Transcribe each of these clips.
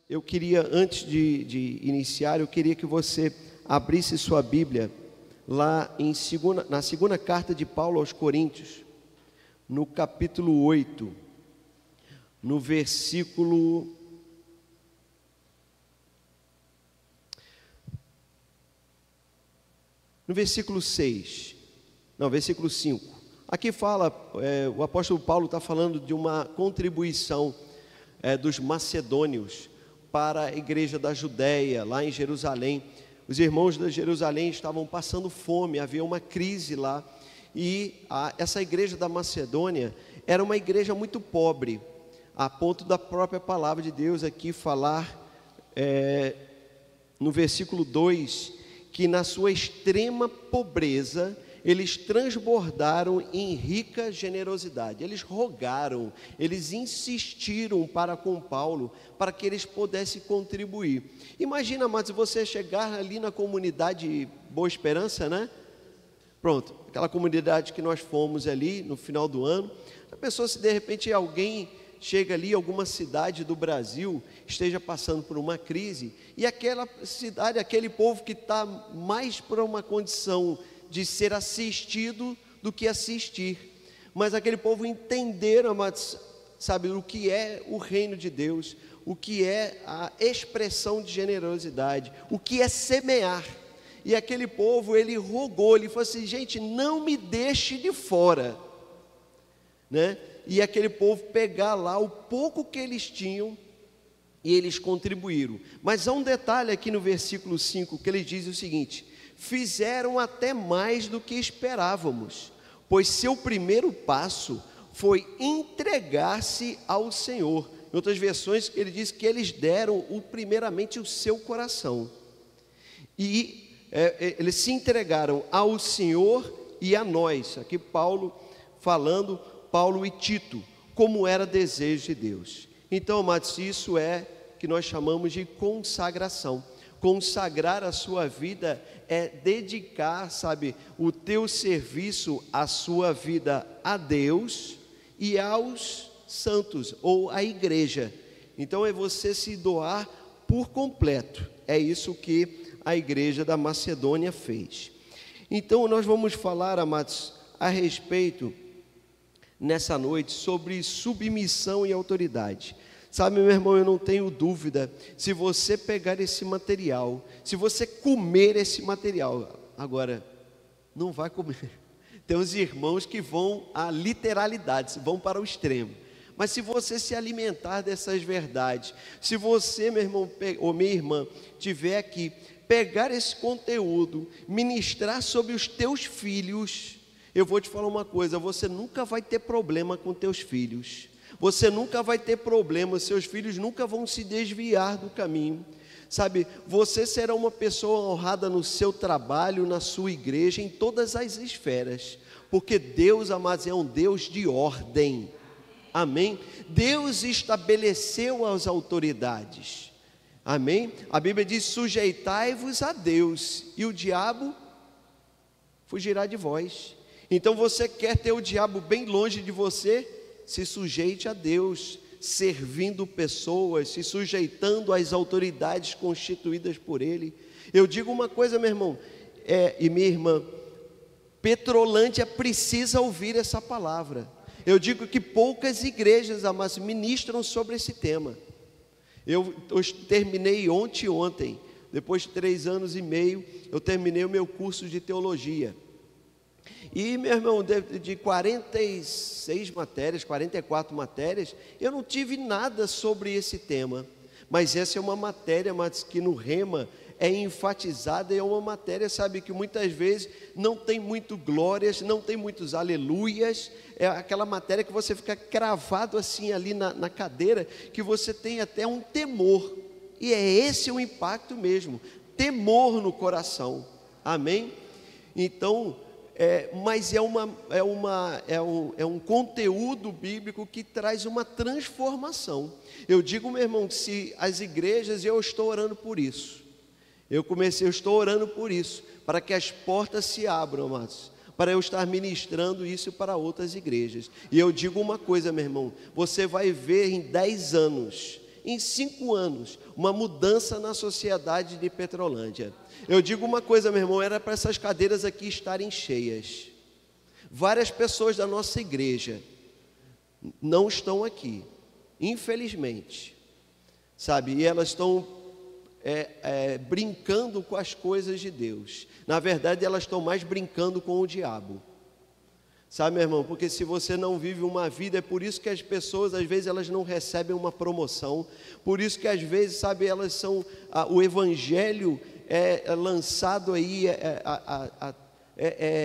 eu queria, antes de iniciar, eu queria que você abrisse sua Bíblia lá na segunda carta de Paulo aos Coríntios, no capítulo 8, no versículo 6, não, versículo 5. Aqui fala, o apóstolo Paulo está falando de uma contribuição dos macedônios para a igreja da Judéia, lá em Jerusalém. Os irmãos de Jerusalém estavam passando fome, havia uma crise lá, e essa igreja da Macedônia era uma igreja muito pobre, a ponto da própria palavra de Deus aqui falar, no versículo 2, que na sua extrema pobreza, eles transbordaram em rica generosidade. Eles rogaram, eles insistiram para com Paulo, para que eles pudessem contribuir. Imagina, amados, você chegar ali na comunidade Boa Esperança, né? Pronto, aquela comunidade que nós fomos ali no final do ano. A pessoa, se de repente alguém chega ali, alguma cidade do Brasil esteja passando por uma crise, e aquela cidade, aquele povo que está mais para uma condição de ser assistido do que assistir, mas aquele povo entenderam, sabe, o que é o reino de Deus, o que é a expressão de generosidade, o que é semear. E aquele povo, ele rogou, ele falou assim: gente, não me deixe de fora, né? E aquele povo pegar lá o pouco que eles tinham, e eles contribuíram. Mas há um detalhe aqui no versículo 5, que ele diz o seguinte: fizeram até mais do que esperávamos, pois seu primeiro passo foi entregar-se ao Senhor. Em outras versões, ele diz que eles deram primeiramente o seu coração, e eles se entregaram ao Senhor e a nós. Aqui Paulo falando, Paulo e Tito, como era desejo de Deus. Então, amados, isso é que nós chamamos de consagração. Consagrar a sua vida é dedicar, sabe, o teu serviço, a sua vida a Deus e aos santos, ou à igreja. Então é você se doar por completo. É isso que a igreja da Macedônia fez. Então nós vamos falar, amados, a respeito, nessa noite, sobre submissão e autoridade. Sabe, meu irmão, eu não tenho dúvida, se você pegar esse material, se você comer esse material, agora, não vai comer. Tem uns irmãos que vão à literalidade, vão para o extremo. Mas se você se alimentar dessas verdades, se você, meu irmão ou minha irmã, tiver aqui, pegar esse conteúdo, ministrar sobre os teus filhos, eu vou te falar uma coisa: você nunca vai ter problema com teus filhos. Você nunca vai ter problema, seus filhos nunca vão se desviar do caminho, sabe? Você será uma pessoa honrada no seu trabalho, na sua igreja, em todas as esferas, porque Deus, amados, é um Deus de ordem, amém? Deus estabeleceu as autoridades, amém? A Bíblia diz: sujeitai-vos a Deus, e o diabo fugirá de vós. Então você quer ter o diabo bem longe de você? Se sujeite a Deus, servindo pessoas, se sujeitando às autoridades constituídas por Ele. Eu digo uma coisa, meu irmão e minha irmã, Petrolândia precisa ouvir essa palavra. Eu digo que poucas igrejas, amados, ministram sobre esse tema. Eu terminei ontem, depois de 3 anos e meio, eu terminei o meu curso de teologia. E, meu irmão, de 46 matérias, 44 matérias, eu não tive nada sobre esse tema. Mas essa é uma matéria, mas que no Rema é enfatizada, e é uma matéria, sabe, que muitas vezes não tem muito glórias, não tem muitos aleluias. É aquela matéria que você fica cravado assim ali na cadeira, que você tem até um temor. E é esse o impacto mesmo, temor no coração, amém? Então, mas é um conteúdo bíblico que traz uma transformação. Eu digo, meu irmão, que se as igrejas, eu estou orando por isso. Eu estou orando por isso, para que as portas se abram, amados, para eu estar ministrando isso para outras igrejas. E eu digo uma coisa, meu irmão, você vai ver em 10 anos, em 5 anos, uma mudança na sociedade de Petrolândia. Eu digo uma coisa, meu irmão, era para essas cadeiras aqui estarem cheias. Várias pessoas da nossa igreja não estão aqui, infelizmente, sabe? E elas estão brincando com as coisas de Deus. Na verdade, elas estão mais brincando com o diabo. Sabe, meu irmão, porque se você não vive uma vida, é por isso que as pessoas, às vezes, elas não recebem uma promoção, por isso que, às vezes, sabe, elas são, o evangelho é lançado aí,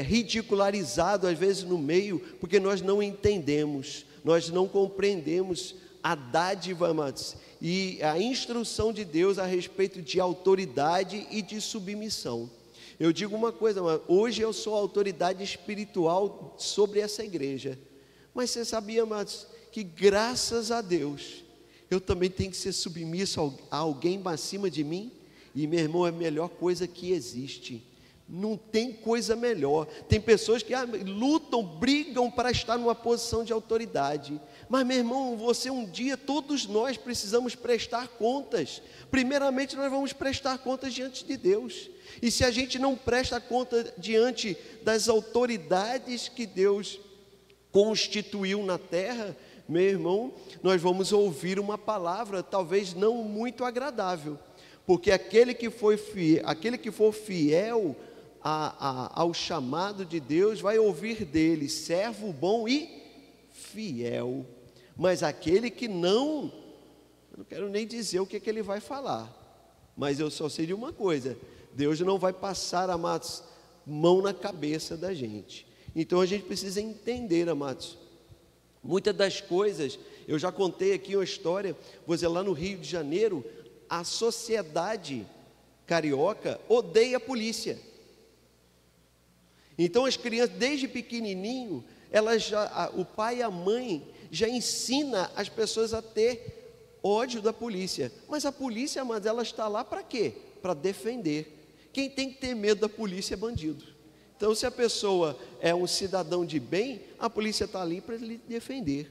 ridicularizado, às vezes, no meio, porque nós não entendemos, nós não compreendemos a dádiva, amados, e a instrução de Deus a respeito de autoridade e de submissão. Eu digo uma coisa, hoje eu sou autoridade espiritual sobre essa igreja, mas você sabia, amados, que graças a Deus, eu também tenho que ser submisso a alguém acima de mim? E meu irmão, é a melhor coisa que existe, não tem coisa melhor. Tem pessoas que lutam, brigam para estar numa posição de autoridade, mas meu irmão, você um dia, todos nós precisamos prestar contas. Primeiramente nós vamos prestar contas diante de Deus, e se a gente não presta conta diante das autoridades que Deus constituiu na terra, meu irmão, nós vamos ouvir uma palavra talvez não muito agradável, porque aquele que for fiel ao chamado de Deus vai ouvir dele, servo bom e fiel. Mas aquele que não, eu não quero nem dizer o que ele vai falar, mas eu só sei de uma coisa: Deus não vai passar, amados, mão na cabeça da gente. Então a gente precisa entender, amados, muitas das coisas, eu já contei aqui uma história, você lá no Rio de Janeiro, a sociedade carioca odeia a polícia. Então as crianças, desde pequenininho, o pai e a mãe já ensina as pessoas a ter ódio da polícia. Mas a polícia, amados, ela está lá para quê? Para defender. Quem tem que ter medo da polícia é bandido. Então, se a pessoa é um cidadão de bem, a polícia está ali para lhe defender.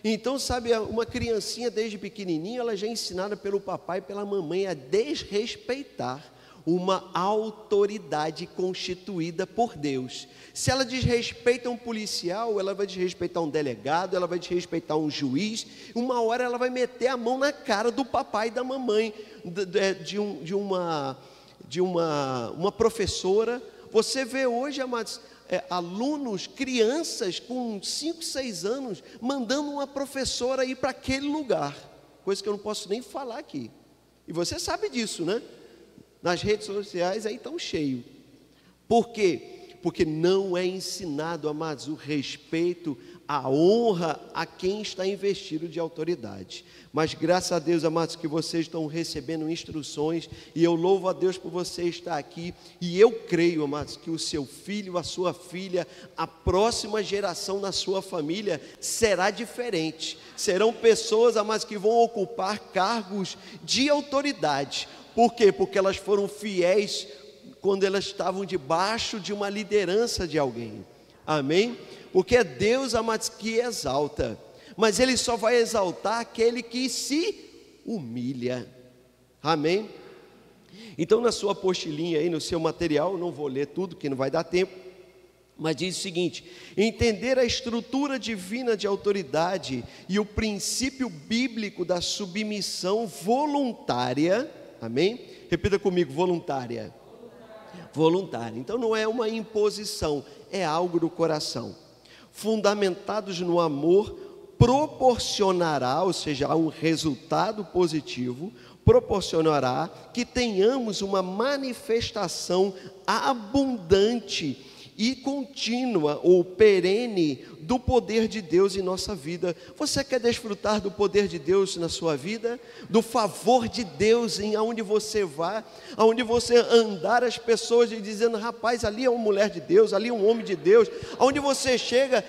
Então, sabe, uma criancinha desde pequenininha, ela já é ensinada pelo papai e pela mamãe a desrespeitar uma autoridade constituída por Deus. Se ela desrespeita um policial, ela vai desrespeitar um delegado, ela vai desrespeitar um juiz, uma hora ela vai meter a mão na cara do papai e da mamãe, de uma professora. Você vê hoje, amados, alunos, crianças com 5, 6 anos, mandando uma professora ir para aquele lugar, coisa que eu não posso nem falar aqui, e você sabe disso, né? Nas redes sociais aí estão cheios. Por quê? Porque não é ensinado, amados, o respeito, a honra a quem está investido de autoridade. Mas graças a Deus, amados, que vocês estão recebendo instruções, e eu louvo a Deus por você estar aqui, e eu creio, amados, que o seu filho, a sua filha, a próxima geração na sua família será diferente. Serão pessoas, amados, que vão ocupar cargos de autoridade. Por quê? Porque elas foram fiéis quando elas estavam debaixo de uma liderança de alguém. Amém? Porque é Deus, amados, que exalta, mas Ele só vai exaltar aquele que se humilha. Amém? Então, na sua apostilinha aí, no seu material, não vou ler tudo, que não vai dar tempo, mas diz o seguinte: entender a estrutura divina de autoridade e o princípio bíblico da submissão voluntária. Amém? Repita comigo: voluntária. Voluntária. Então não é uma imposição, é algo do coração. Fundamentados no amor, proporcionará, ou seja, um resultado positivo, proporcionará que tenhamos uma manifestação abundante e contínua ou perene do poder de Deus em nossa vida. Você quer desfrutar do poder de Deus na sua vida? Do favor de Deus em aonde você vá, aonde você andar, as pessoas dizendo: rapaz, ali é uma mulher de Deus, ali é um homem de Deus. Aonde você chega,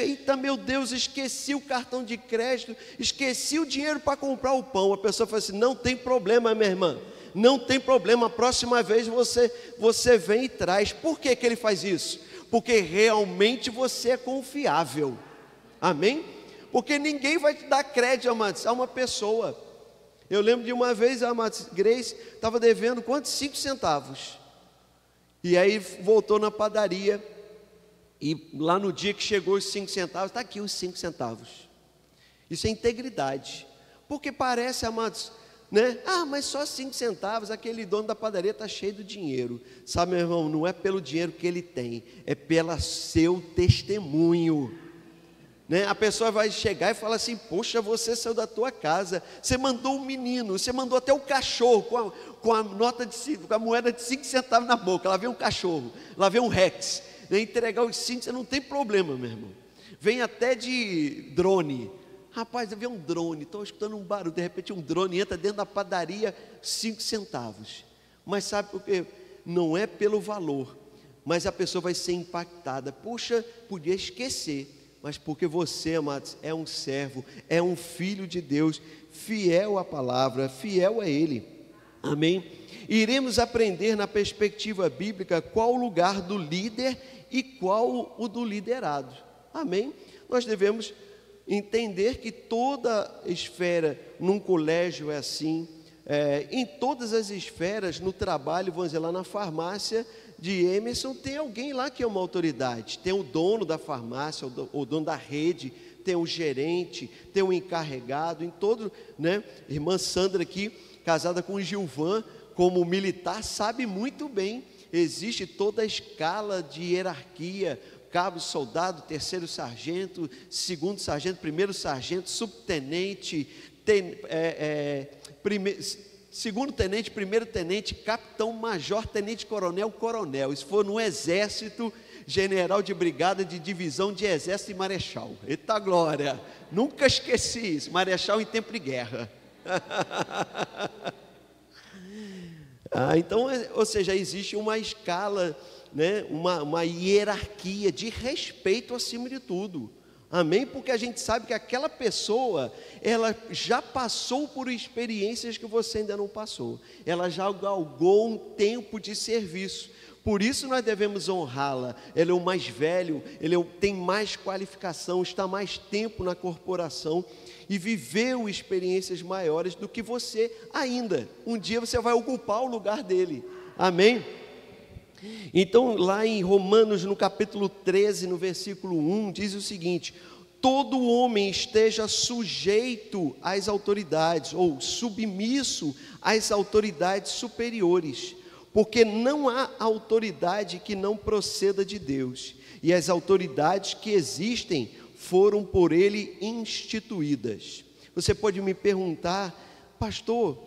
eita, meu Deus, esqueci o cartão de crédito, esqueci o dinheiro para comprar o pão. A pessoa fala assim: não tem problema, minha irmã, não tem problema, a próxima vez você vem e traz. Por que ele faz isso? Porque realmente você é confiável. Amém? Porque ninguém vai te dar crédito, amados, a uma pessoa. Eu lembro de uma vez a Grace estava devendo quantos? 5 centavos. E aí voltou na padaria, e lá no dia que chegou os 5 centavos, está aqui os 5 centavos. Isso é integridade. Porque parece, amados, né? Ah, mas só 5 centavos, aquele dono da padaria está cheio de dinheiro. Sabe, meu irmão, não é pelo dinheiro que ele tem, é pelo seu testemunho. Né? A pessoa vai chegar e falar assim: poxa, você saiu da tua casa, você mandou um menino, você mandou até o cachorro com a moeda de 5 centavos na boca. Lá vem um cachorro, lá vem um Rex, né? Entregar os 5, você não tem problema, meu irmão. Vem até de drone. Rapaz, vem um drone, estou escutando um barulho, de repente um drone entra dentro da padaria, 5 centavos. Mas sabe por quê? Não é pelo valor, mas a pessoa vai ser impactada. Puxa, podia esquecer. Mas porque você, amados, é um servo, é um filho de Deus, fiel à palavra, fiel a Ele. Amém? Iremos aprender na perspectiva bíblica qual o lugar do líder e qual o do liderado. Amém? Nós devemos entender que toda esfera, num colégio é assim, em todas as esferas, no trabalho, vamos dizer, lá na farmácia de Emerson, tem alguém lá que é uma autoridade. Tem o dono da farmácia, o dono da rede, tem o gerente, tem o encarregado, em todo, né? Irmã Sandra aqui, casada com o Gilvan, como militar, sabe muito bem, existe toda a escala de hierarquia: cabo, soldado, terceiro sargento, segundo sargento, primeiro sargento, subtenente, segundo tenente, primeiro tenente, capitão, major, tenente coronel, coronel. Se for no exército, general de brigada, de divisão de exército e marechal. Eita glória, nunca esqueci isso, marechal em tempo de guerra. Então, ou seja, existe uma escala, né, uma hierarquia de respeito acima de tudo. Amém? Porque a gente sabe que aquela pessoa, ela já passou por experiências que você ainda não passou. Ela já galgou um tempo de serviço. Por isso nós devemos honrá-la. Ele é o mais velho, tem mais qualificação, está mais tempo na corporação e viveu experiências maiores do que você ainda. Um dia você vai ocupar o lugar dele. Amém? Então, lá em Romanos, no capítulo 13, no versículo 1, diz o seguinte: todo homem esteja sujeito às autoridades, ou submisso às autoridades superiores, porque não há autoridade que não proceda de Deus, e as autoridades que existem foram por ele instituídas. Você pode me perguntar: pastor,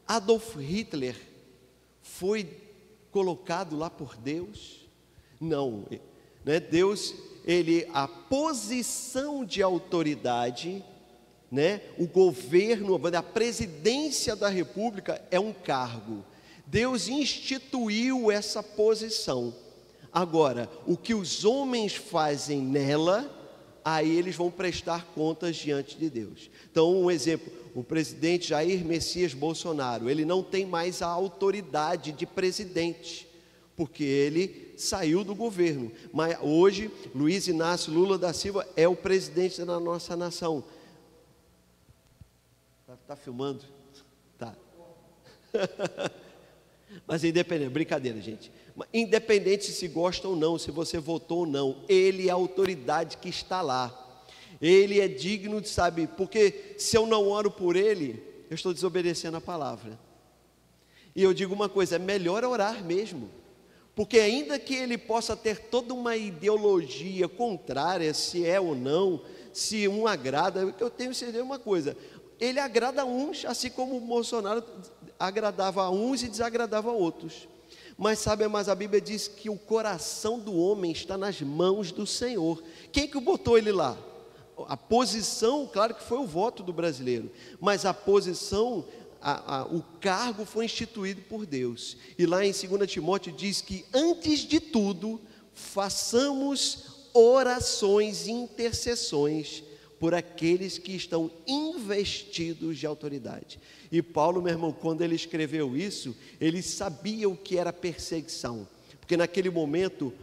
Adolf Hitler foi colocado lá por Deus? Não, né? Deus, a posição de autoridade, né? O governo, a presidência da república é um cargo. Deus instituiu essa posição. Agora, o que os homens fazem nela, aí eles vão prestar contas diante de Deus. Então, um exemplo: o presidente Jair Messias Bolsonaro, ele não tem mais a autoridade de presidente, porque ele saiu do governo. Mas hoje, Luiz Inácio Lula da Silva é o presidente da nossa nação. Tá filmando? Tá. Mas independente, brincadeira, gente. Independente se gosta ou não, se você votou ou não, ele é a autoridade que está lá. Ele é digno de saber, porque se eu não oro por ele, eu estou desobedecendo a palavra. E eu digo uma coisa: é melhor orar mesmo, porque ainda que ele possa ter toda uma ideologia contrária, se é ou não, se um agrada, eu tenho certeza de uma coisa: ele agrada a uns, assim como o Bolsonaro agradava a uns e desagradava a outros. Mas sabe, mas a Bíblia diz que o coração do homem está nas mãos do Senhor. Quem que botou ele lá? A posição, claro que foi o voto do brasileiro, mas a posição, o cargo foi instituído por Deus. E lá em 2 Timóteo diz que antes de tudo, façamos orações e intercessões por aqueles que estão investidos de autoridade. E Paulo, meu irmão, quando ele escreveu isso, ele sabia o que era perseguição, porque naquele momento,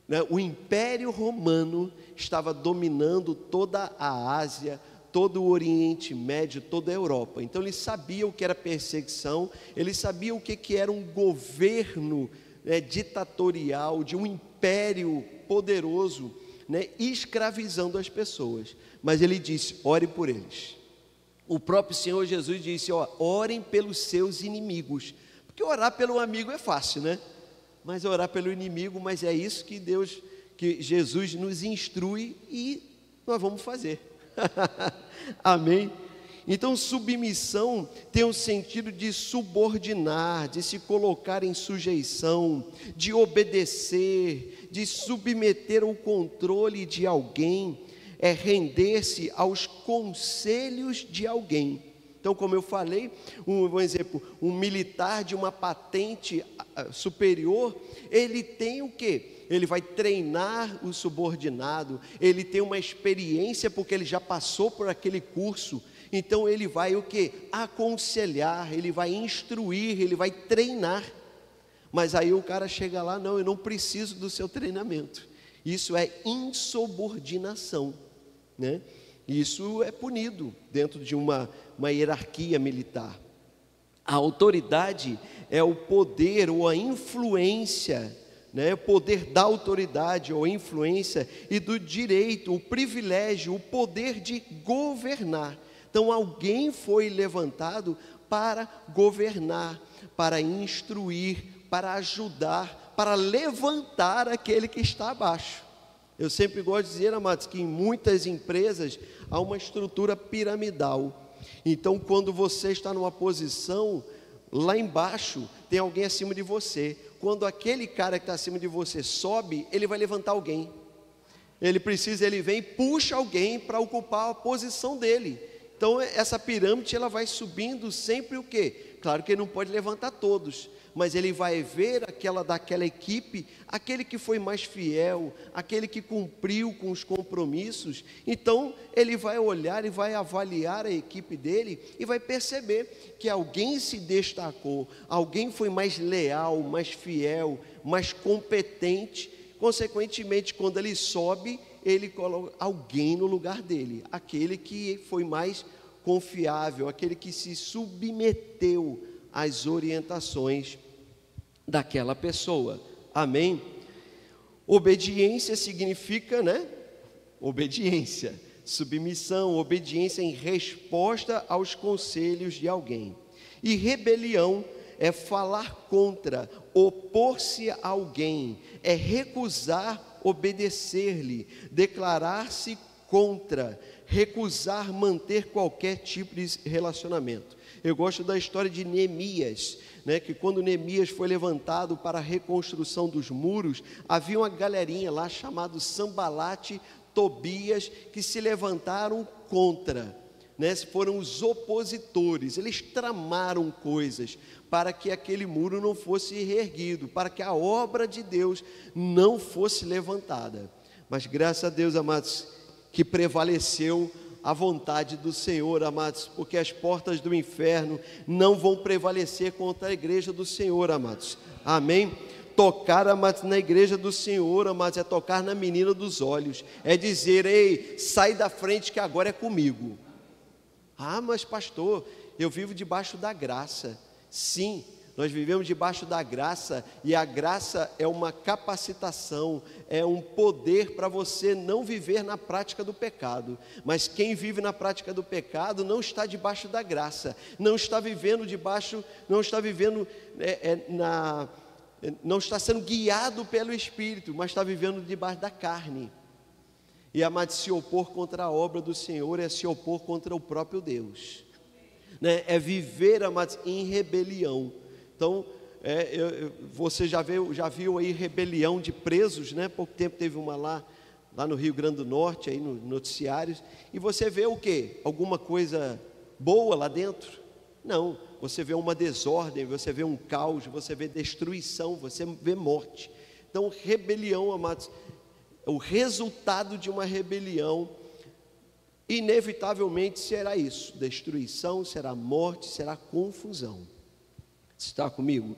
né, o Império Romano estava dominando toda a Ásia, todo o Oriente Médio, toda a Europa. Então ele sabia o que era perseguição, ele sabia o que era um governo, né, ditatorial, de um império poderoso, né, escravizando as pessoas. Mas ele disse: ore por eles. O próprio Senhor Jesus disse: orem pelos seus inimigos. Porque orar pelo amigo é fácil, né? Mas orar pelo inimigo, mas é isso que Jesus nos instrui e nós vamos fazer. Amém? Então, submissão tem o sentido de subordinar, de se colocar em sujeição, de obedecer, de submeter ao controle de alguém, é render-se aos conselhos de alguém. Então, como eu falei, um exemplo, um militar de uma patente superior, ele tem o quê? Ele vai treinar o subordinado, ele tem uma experiência porque ele já passou por aquele curso. Então ele vai o quê? Aconselhar, ele vai instruir, ele vai treinar. Mas aí o cara chega lá: não, eu não preciso do seu treinamento. Isso é insubordinação, né? Isso é punido dentro de uma hierarquia militar. A autoridade é o poder ou a influência, né? O poder da autoridade ou influência e do direito, o privilégio, o poder de governar. Então alguém foi levantado para governar, para instruir, para ajudar, para levantar aquele que está abaixo. Eu sempre gosto de dizer, amados, que em muitas empresas há uma estrutura piramidal. Então, quando você está numa posição, lá embaixo tem alguém acima de você. Quando aquele cara que está acima de você sobe, ele vai levantar alguém. Ele vem e puxa alguém para ocupar a posição dele. Então, essa pirâmide, ela vai subindo sempre o quê? Claro que ele não pode levantar todos, mas ele vai ver daquela equipe, aquele que foi mais fiel, aquele que cumpriu com os compromissos. Então ele vai olhar e vai avaliar a equipe dele e vai perceber que alguém se destacou, alguém foi mais leal, mais fiel, mais competente. Consequentemente, quando ele sobe, ele coloca alguém no lugar dele, aquele que foi mais confiável, aquele que se submeteu às orientações daquela pessoa. Amém? Obediência significa, né? Obediência, submissão, obediência em resposta aos conselhos de alguém. E rebelião é falar contra, opor-se a alguém, é recusar obedecer-lhe, declarar-se contra, recusar manter qualquer tipo de relacionamento. Eu gosto da história de Neemias, né, que quando Neemias foi levantado para a reconstrução dos muros, havia uma galerinha lá chamada Sambalate, Tobias, que se levantaram contra, né, foram os opositores. Eles tramaram coisas para que aquele muro não fosse reerguido, para que a obra de Deus não fosse levantada. Mas graças a Deus, amados, que prevaleceu a vontade do Senhor, amados, porque as portas do inferno não vão prevalecer contra a igreja do Senhor, amados. Amém? Tocar, amados, na igreja do Senhor, amados, é tocar na menina dos olhos, é dizer: ei, sai da frente que agora é comigo. Ah, mas pastor, eu vivo debaixo da graça. Sim, nós vivemos debaixo da graça, e a graça é uma capacitação, é um poder para você não viver na prática do pecado. Mas quem vive na prática do pecado não está debaixo da graça, não está vivendo debaixo, não está vivendo não está sendo guiado pelo Espírito, mas está vivendo debaixo da carne. E, amado, se opor contra a obra do Senhor é se opor contra o próprio Deus, né? É viver, amados, em rebelião. Então, você já viu aí rebelião de presos, né? Pouco tempo teve uma lá no Rio Grande do Norte, aí nos noticiários, e você vê o quê? Alguma coisa boa lá dentro? Não, você vê uma desordem, você vê um caos, você vê destruição, você vê morte. Então, rebelião, amados, o resultado de uma rebelião inevitavelmente será isso: destruição, será morte, será confusão. Está comigo?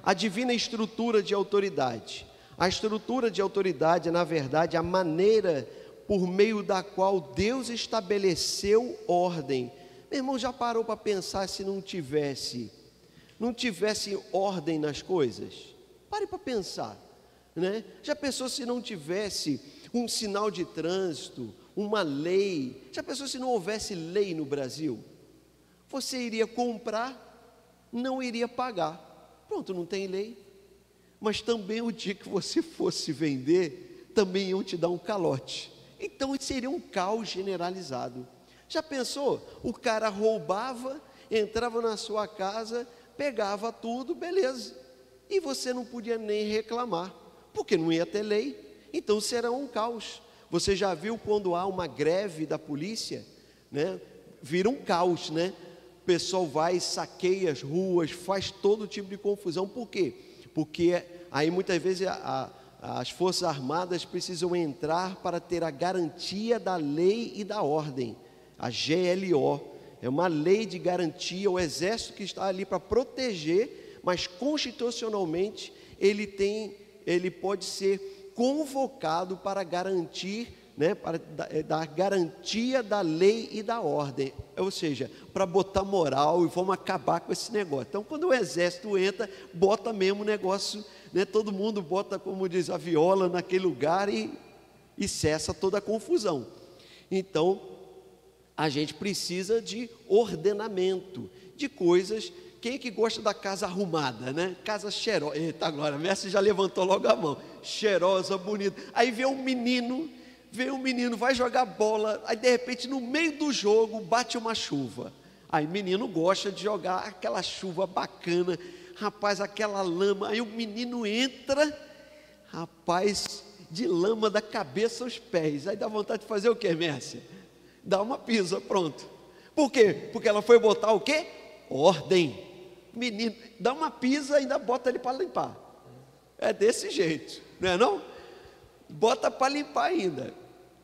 A divina estrutura de autoridade. A estrutura de autoridade é, na verdade, a maneira por meio da qual Deus estabeleceu ordem. Meu irmão, já parou para pensar se não tivesse ordem nas coisas? Pare para pensar, né? Já pensou se não tivesse um sinal de trânsito, uma lei? Já pensou se não houvesse lei no Brasil? Você iria comprar, não iria pagar. Pronto, não tem lei. Mas também o dia que você fosse vender, também iam te dar um calote. Então seria um caos generalizado. Já pensou? O cara roubava, entrava na sua casa, pegava tudo, beleza. E você não podia nem reclamar, porque não ia ter lei. Então será um caos. Você já viu quando há uma greve da polícia, né? Vira um caos, né? O pessoal vai, saqueia as ruas, faz todo tipo de confusão. Por quê? Porque aí muitas vezes as Forças Armadas precisam entrar para ter a garantia da lei e da ordem. A GLO é uma lei de garantia, o exército que está ali para proteger, mas constitucionalmente ele pode ser convocado para garantir, né, para dar garantia da lei e da ordem, ou seja, para botar moral e vamos acabar com esse negócio. Então, quando o exército entra, bota mesmo o negócio, né, todo mundo bota, como diz, a viola naquele lugar e cessa toda a confusão. Então, a gente precisa de ordenamento, de coisas. Quem que gosta da casa arrumada, né? Casa cheirosa. Eita, agora, a Messi já levantou logo a mão. Cheirosa, bonita. Aí vem um menino, vai jogar bola, aí de repente no meio do jogo bate uma chuva. Aí o menino gosta de jogar aquela chuva bacana, rapaz, aquela lama. Aí o menino entra, rapaz, de lama da cabeça aos pés. Aí dá vontade de fazer o quê, Messi? Dá uma pisa, pronto. Por quê? Porque ela foi botar o quê? Ordem. Menino, dá uma pisa e ainda bota ele para limpar. É desse jeito, não é não? Bota para limpar ainda.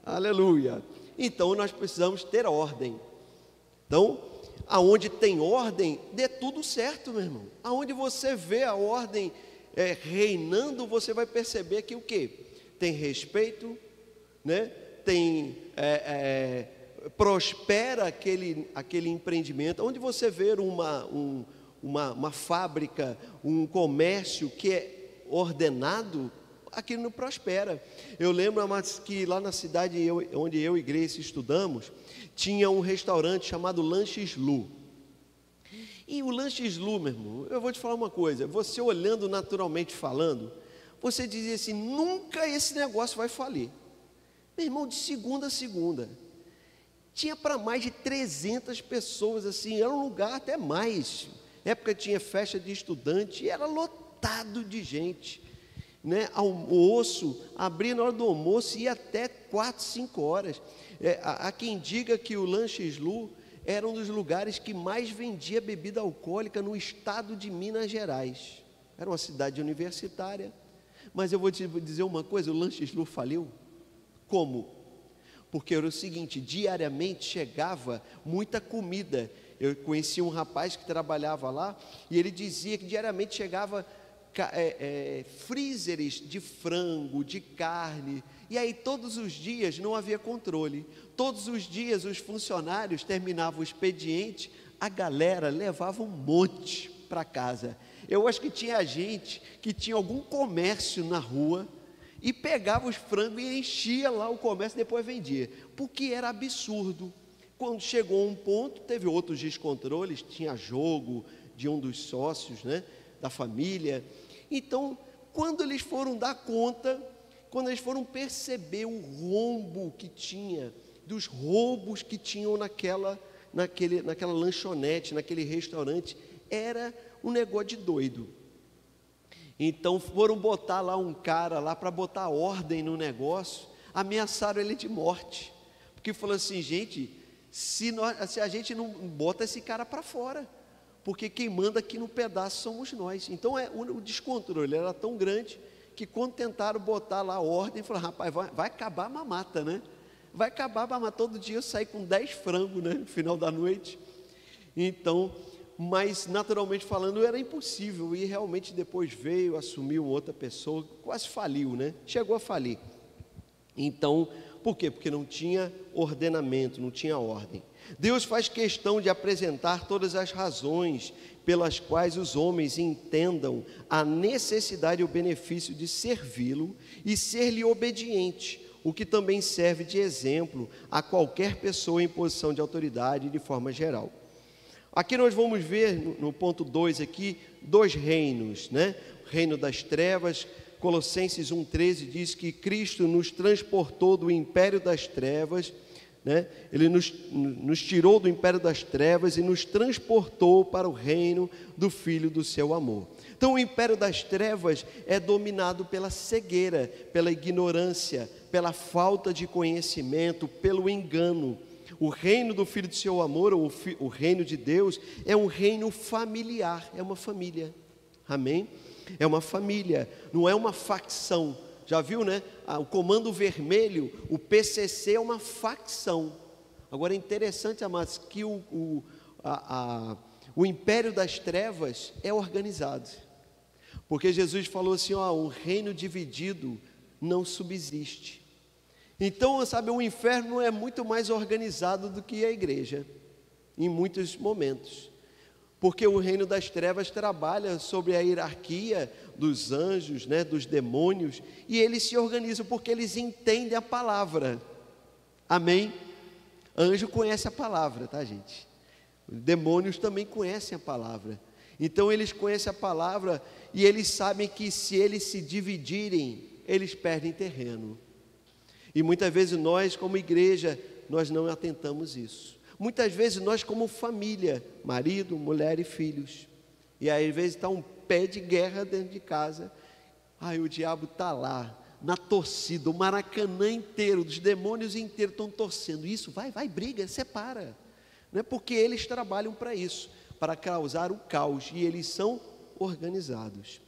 Aleluia. Então nós precisamos ter ordem. Então, aonde tem ordem, dê tudo certo, meu irmão. Aonde você vê a ordem reinando, você vai perceber que o quê? Tem respeito, né? Tem prospera aquele empreendimento. Onde você vê uma fábrica, um comércio que é ordenado, aquilo não prospera. Eu lembro que lá na cidade onde eu e Grace estudamos, tinha um restaurante chamado Lanches Lu. E o Lanches Lu, meu irmão, eu vou te falar uma coisa, você olhando naturalmente falando, você dizia assim, nunca esse negócio vai falir. Meu irmão, de segunda a segunda, tinha para mais de 300 pessoas, assim, era um lugar até mais. Época tinha festa de estudante, e era lotado de gente, né? Almoço, abria na hora do almoço e ia até 4, 5 horas. Há quem diga que o Lanches Lu era um dos lugares que mais vendia bebida alcoólica no estado de Minas Gerais. Era uma cidade universitária. Mas eu vou te dizer uma coisa, o Lanches Lu faliu. Como? Porque era o seguinte, diariamente chegava muita comida. Eu conheci um rapaz que trabalhava lá, e ele dizia que diariamente chegava freezers de frango, de carne, e aí todos os dias não havia controle. Todos os dias os funcionários terminavam o expediente, a galera levava um monte para casa. Eu acho que tinha gente que tinha algum comércio na rua, e pegava os frangos e enchia lá o comércio e depois vendia, porque era absurdo. Quando chegou um ponto, teve outros descontroles, tinha jogo de um dos sócios, né, da família. Então, quando eles foram dar conta, quando eles foram perceber o rombo que tinha, dos roubos que tinham naquela lanchonete, naquele restaurante, era um negócio de doido. Então foram botar lá um cara lá para botar ordem no negócio, ameaçaram ele de morte, porque falou assim, gente, se a gente não bota esse cara para fora, porque quem manda aqui no pedaço somos nós. Então o descontrole era tão grande, que quando tentaram botar lá a ordem, falaram, rapaz, vai acabar a mamata, né? Vai acabar a mamata, todo dia eu saí com 10 frangos, né, no final da noite. Então, mas naturalmente falando era impossível, e realmente depois assumiu outra pessoa, quase faliu, né? Chegou a falir. Então, Por quê? Porque não tinha ordenamento, não tinha ordem. Deus faz questão de apresentar todas as razões pelas quais os homens entendam a necessidade e o benefício de servi-lo e ser-lhe obediente, o que também serve de exemplo a qualquer pessoa em posição de autoridade de forma geral. Aqui nós vamos ver, no ponto 2 aqui, 2 reinos, né? O reino das trevas. Colossenses 1,13 diz que Cristo nos transportou do império das trevas, né? Ele nos tirou do império das trevas e nos transportou para o reino do Filho do seu amor. Então o império das trevas é dominado pela cegueira, pela ignorância, pela falta de conhecimento, pelo engano. O reino do Filho do seu amor, ou o reino de Deus, é um reino familiar, é uma família. Amém? É uma família, não é uma facção. Já viu, né? O Comando Vermelho, o PCC é uma facção. Agora é interessante, amados, que o império das trevas é organizado. Porque Jesus falou assim, um reino dividido não subsiste. Então, sabe, o inferno é muito mais organizado do que a igreja, em muitos momentos. Porque o reino das trevas trabalha sobre a hierarquia dos anjos, né, dos demônios, e eles se organizam porque eles entendem a palavra. Amém? Anjo conhece a palavra, tá, gente? Demônios também conhecem a palavra. Então eles conhecem a palavra e eles sabem que se eles se dividirem, eles perdem terreno. E muitas vezes nós, como igreja, nós não atentamos isso. Muitas vezes nós, como família, marido, mulher e filhos, e aí às vezes está um pé de guerra dentro de casa, o diabo está lá, na torcida, o Maracanã inteiro, os demônios inteiros estão torcendo, isso, vai, briga, separa, não é? Porque eles trabalham para isso, para causar o caos, e eles são organizados.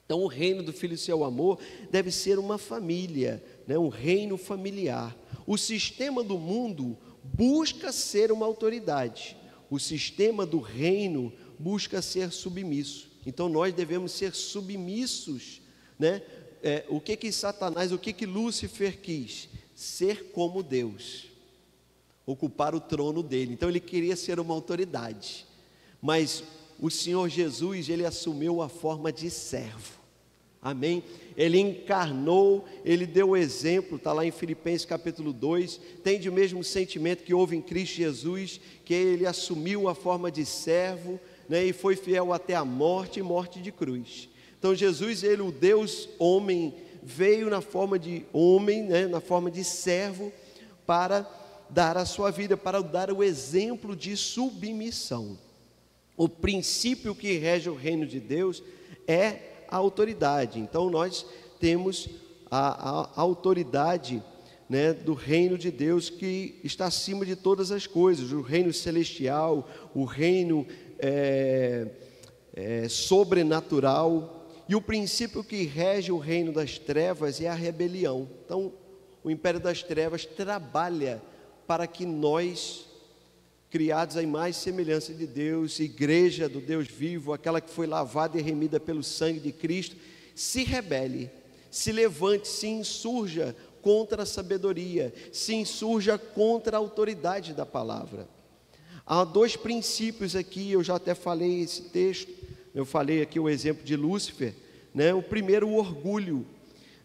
Então o reino do Filho do seu amor deve ser uma família, né? Um reino familiar. O sistema do mundo busca ser uma autoridade, o sistema do reino busca ser submisso. Então nós devemos ser submissos, né? O que Satanás, o que Lúcifer quis? Ser como Deus, ocupar o trono dele. Então ele queria ser uma autoridade, mas o Senhor Jesus, ele assumiu a forma de servo. Amém? Ele encarnou, ele deu o exemplo, está lá em Filipenses capítulo 2, tem de mesmo sentimento que houve em Cristo Jesus, que ele assumiu a forma de servo, né, e foi fiel até a morte e morte de cruz. Então Jesus, ele, o Deus homem, veio na forma de homem, né, na forma de servo, para dar a sua vida, para dar o exemplo de submissão. O princípio que rege o reino de Deus é a autoridade. Então nós temos a autoridade, né, do reino de Deus, que está acima de todas as coisas, o reino celestial, o reino sobrenatural. E o princípio que rege o reino das trevas é a rebelião. Então o império das trevas trabalha para que nós, criados à imagem e semelhança de Deus, igreja do Deus vivo, aquela que foi lavada e remida pelo sangue de Cristo, se rebele, se levante, se insurja contra a sabedoria, se insurja contra a autoridade da palavra. Há 2 princípios aqui, eu já até falei esse texto, eu falei aqui o exemplo de Lúcifer, né? O primeiro, o orgulho,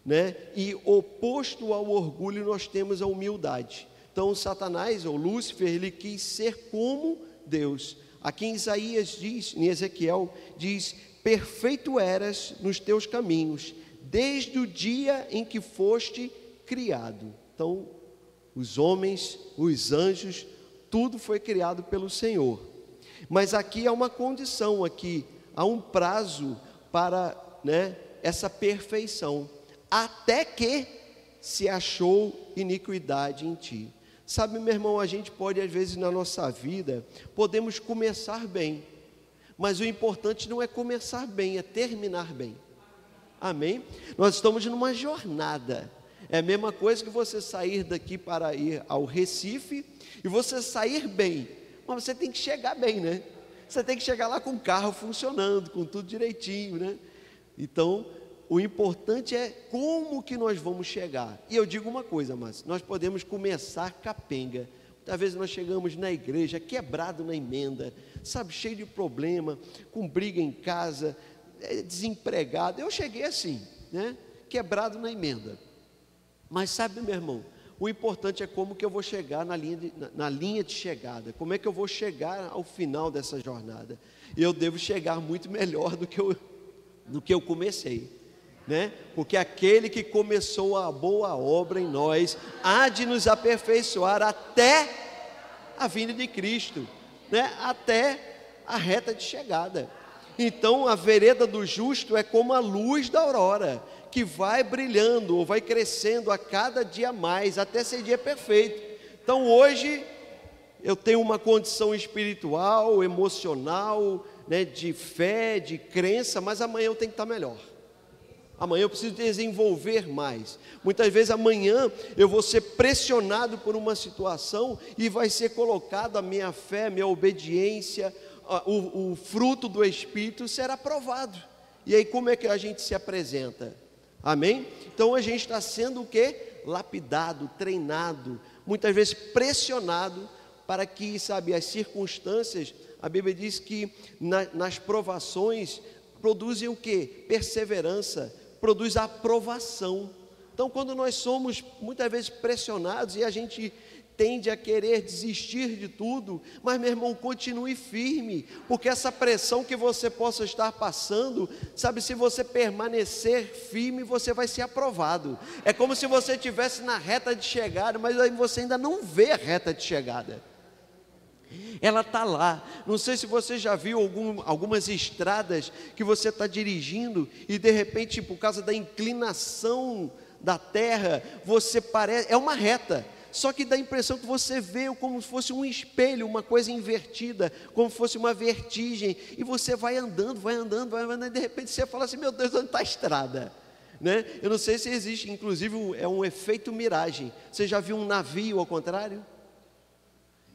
né? E oposto ao orgulho nós temos a humildade. Então Satanás, ou Lúcifer, ele quis ser como Deus. Aqui em Isaías diz, em Ezequiel, diz: perfeito eras nos teus caminhos, desde o dia em que foste criado. Então, os homens, os anjos, tudo foi criado pelo Senhor. Mas aqui há uma condição, aqui há um prazo para, né, essa perfeição, até que se achou iniquidade em ti. Sabe, meu irmão, a gente pode, às vezes, na nossa vida, podemos começar bem, mas o importante não é começar bem, é terminar bem. Amém? Nós estamos numa jornada. É a mesma coisa que você sair daqui para ir ao Recife, e você sair bem, mas você tem que chegar bem, né? Você tem que chegar lá com o carro funcionando, com tudo direitinho, né? Então, o importante é como que nós vamos chegar. E eu digo uma coisa, mas nós podemos começar capenga. Muitas vezes nós chegamos na igreja quebrado na emenda, sabe, cheio de problema, com briga em casa, desempregado. Eu cheguei assim, né, quebrado na emenda. Mas sabe, meu irmão, o importante é como que eu vou chegar na linha de chegada. Como é que eu vou chegar ao final dessa jornada? Eu devo chegar muito melhor do que eu comecei, né? Porque aquele que começou a boa obra em nós há de nos aperfeiçoar até a vinda de Cristo, né? Até a reta de chegada. Então a vereda do justo é como a luz da aurora, que vai brilhando ou vai crescendo a cada dia mais, até ser dia perfeito. Então hoje eu tenho uma condição espiritual, emocional, né, de fé, de crença, mas amanhã eu tenho que estar melhor. Amanhã eu preciso desenvolver mais. Muitas vezes amanhã eu vou ser pressionado por uma situação e vai ser colocado a minha fé, a minha obediência, o fruto do Espírito será provado. E aí como é que a gente se apresenta? Amém? Então a gente está sendo o quê? Lapidado, treinado, muitas vezes pressionado para que, sabe, as circunstâncias, a Bíblia diz que nas provações produzem o quê? Perseverança, produz aprovação. Então quando nós somos muitas vezes pressionados e a gente tende a querer desistir de tudo, mas meu irmão, continue firme, porque essa pressão que você possa estar passando, sabe, se você permanecer firme, você vai ser aprovado. É como se você estivesse na reta de chegada, mas aí você ainda não vê a reta de chegada. Ela está lá. Não sei se você já viu algumas estradas que você está dirigindo e de repente, por causa da inclinação da terra, você parece, é uma reta, só que dá a impressão que você vê como se fosse um espelho, uma coisa invertida, como se fosse uma vertigem, e você vai andando, e de repente você fala assim, meu Deus, onde está a estrada? Né? Eu não sei se existe, inclusive é um efeito miragem. Você já viu um navio ao contrário?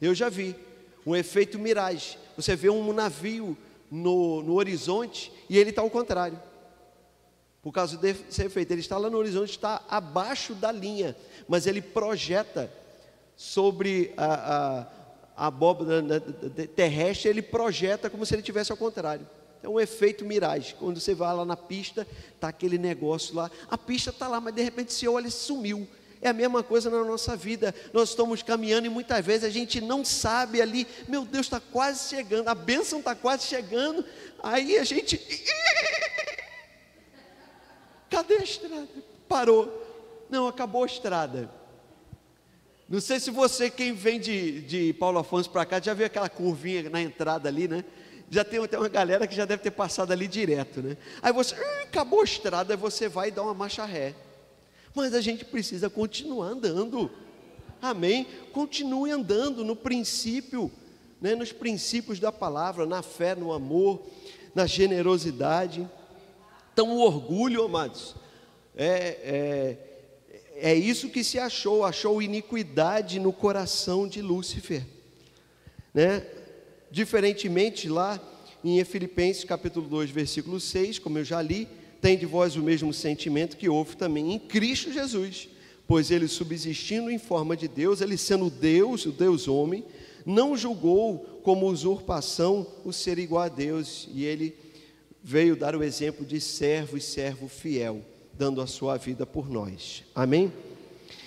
Eu já vi um efeito miragem. Você vê um navio no horizonte e ele está ao contrário. Por causa desse efeito, ele está lá no horizonte, está abaixo da linha, mas ele projeta sobre a abóbora terrestre, ele projeta como se ele estivesse ao contrário. É um efeito miragem. Quando você vai lá na pista, está aquele negócio lá, a pista está lá, mas de repente você olha e sumiu. É a mesma coisa na nossa vida. Nós estamos caminhando e muitas vezes a gente não sabe ali, meu Deus, está quase chegando, a bênção está quase chegando, aí a gente, cadê a estrada? Parou, não, acabou a estrada. Não sei se você, quem vem de Paulo Afonso para cá, já viu aquela curvinha na entrada ali, né? Já tem até uma galera que já deve ter passado ali direto, né? Aí você, acabou a estrada, aí você vai dar uma marcha ré. Mas a gente precisa continuar andando, amém? Continue andando no princípio, né? Nos princípios da palavra, na fé, no amor, na generosidade. Então o orgulho, amados, é isso que se achou iniquidade no coração de Lúcifer, né? Diferentemente lá em Filipenses capítulo 2, versículo 6, como eu já li, tem de vós o mesmo sentimento que houve também em Cristo Jesus, pois ele subsistindo em forma de Deus, ele sendo Deus, o Deus homem, não julgou como usurpação o ser igual a Deus, e ele veio dar o exemplo de servo e servo fiel, dando a sua vida por nós, amém?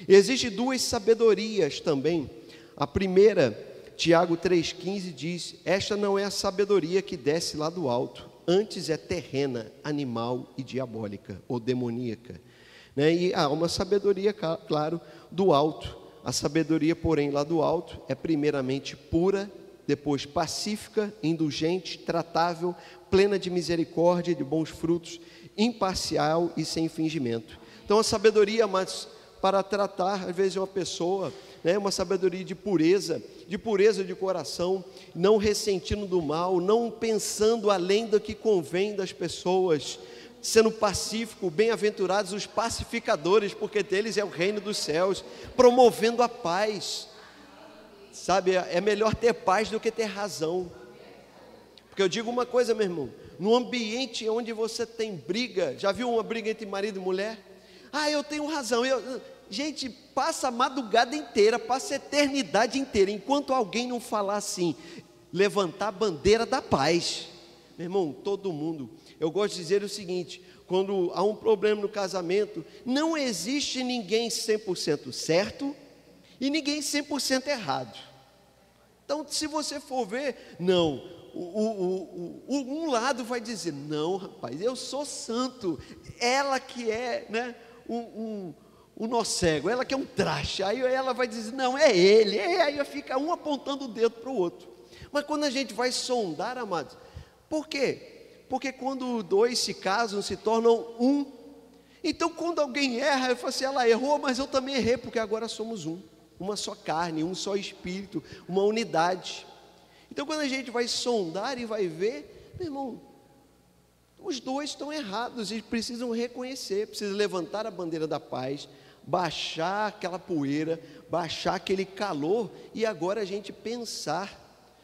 E existe duas sabedorias também. A primeira, Tiago 3,15 diz, esta não é a sabedoria que desce lá do alto, antes é terrena, animal e diabólica, ou demoníaca, né? E há uma sabedoria, claro, do alto. A sabedoria, porém, lá do alto, é primeiramente pura, depois pacífica, indulgente, tratável, plena de misericórdia e de bons frutos, imparcial e sem fingimento. Então a sabedoria, mas para tratar, às vezes, uma pessoa, né, uma sabedoria de pureza de coração, não ressentindo do mal, não pensando além do que convém das pessoas, sendo pacífico, bem-aventurados os pacificadores, porque deles é o reino dos céus, promovendo a paz, sabe, é melhor ter paz do que ter razão, porque eu digo uma coisa, meu irmão, no ambiente onde você tem briga, já viu uma briga entre marido e mulher? Eu tenho razão, gente, passa a madrugada inteira, passa a eternidade inteira, enquanto alguém não falar assim, levantar a bandeira da paz. Meu irmão, todo mundo, eu gosto de dizer o seguinte, quando há um problema no casamento, não existe ninguém 100% certo e ninguém 100% errado. Então, se você for ver, não, um lado vai dizer, não rapaz, eu sou santo, ela que é, né, o nó cego, ela que é um traste, aí ela vai dizer, não, é ele, aí fica um apontando o dedo para o outro. Mas quando a gente vai sondar, amados, por quê? Porque quando dois se casam, se tornam um. Então quando alguém erra, eu falo assim, ela errou, mas eu também errei, porque agora somos um, uma só carne, um só espírito, uma unidade. Então quando a gente vai sondar e vai ver, meu irmão, os dois estão errados, eles precisam reconhecer, precisam levantar a bandeira da paz, baixar aquela poeira, baixar aquele calor, e agora a gente pensar,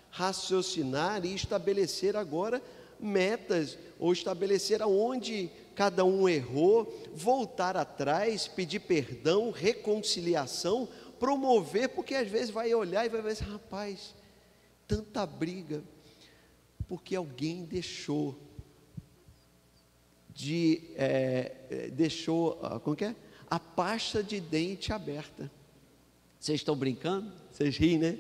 raciocinar e estabelecer agora metas, ou estabelecer aonde cada um errou, voltar atrás, pedir perdão, reconciliação, promover, porque às vezes vai olhar e vai ver assim, rapaz, tanta briga, porque alguém deixou como que é? A pasta de dente aberta. Vocês estão brincando? Vocês riem, né?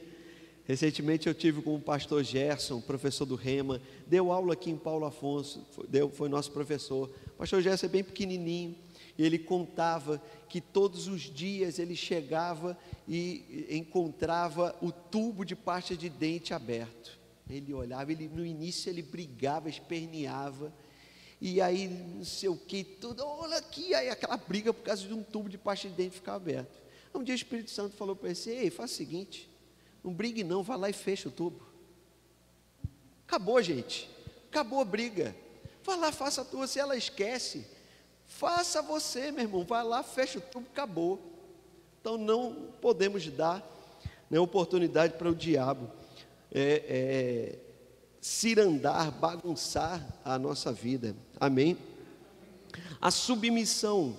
Recentemente eu tive com o pastor Gerson, professor do Rema, deu aula aqui em Paulo Afonso, foi nosso professor. O pastor Gerson é bem pequenininho, e ele contava que todos os dias ele chegava e encontrava o tubo de pasta de dente aberto. Ele olhava, no início ele brigava, esperneava, e aí não sei o que, tudo, olha aqui, aí aquela briga por causa de um tubo de pasta de dente ficar aberto. Um dia o Espírito Santo falou para ele, ei, faz o seguinte, não brigue não, vai lá e fecha o tubo. Acabou, gente, acabou a briga. Vai lá, faça a tua, se ela esquece, faça você, meu irmão, vai lá, fecha o tubo, acabou. Então não podemos dar, né, oportunidade para o diabo cirandar, bagunçar a nossa vida, amém? A submissão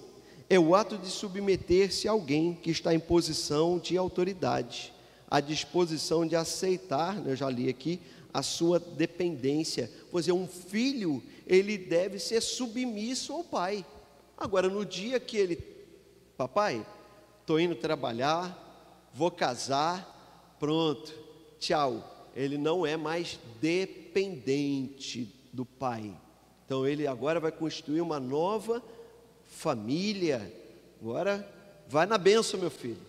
é o ato de submeter-se a alguém que está em posição de autoridade, a disposição de aceitar, né, eu já li aqui, a sua dependência. Por exemplo, um filho, ele deve ser submisso ao pai. Agora, no dia que ele, papai, estou indo trabalhar, vou casar, pronto, tchau. Ele não é mais dependente do pai. Então, ele agora vai constituir uma nova família. Agora, vai na bênção, meu filho.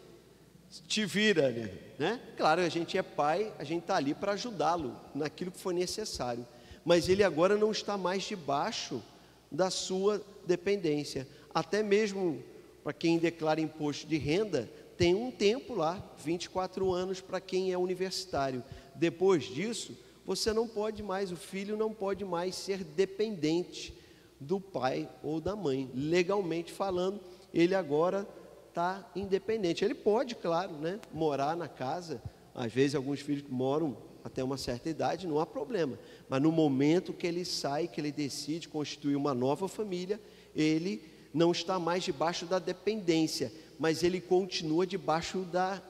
Te vira, né? Claro, a gente é pai, a gente está ali para ajudá-lo naquilo que for necessário. Mas ele agora não está mais debaixo da sua dependência. Até mesmo para quem declara imposto de renda, tem um tempo lá, 24 anos para quem é universitário. Depois disso, você não pode mais, o filho não pode mais ser dependente do pai ou da mãe. Legalmente falando, ele agora está independente. Ele pode, claro, né, morar na casa. Às vezes alguns filhos moram até uma certa idade, não há problema. Mas no momento que ele sai, que ele decide constituir uma nova família, ele não está mais debaixo da dependência, mas ele continua debaixo da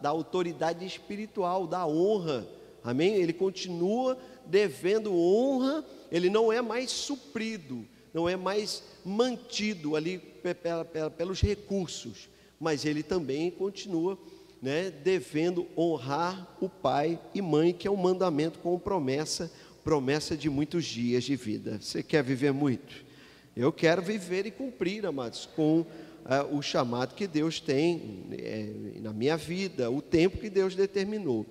autoridade espiritual, da honra, amém? Ele continua devendo honra, ele não é mais suprido, não é mais mantido ali pelos recursos, mas ele também continua, né, devendo honrar o pai e mãe, que é um mandamento com promessa de muitos dias de vida. Você quer viver muito? Eu quero viver e cumprir, amados, com o chamado que Deus tem na minha vida, o tempo que Deus determinou.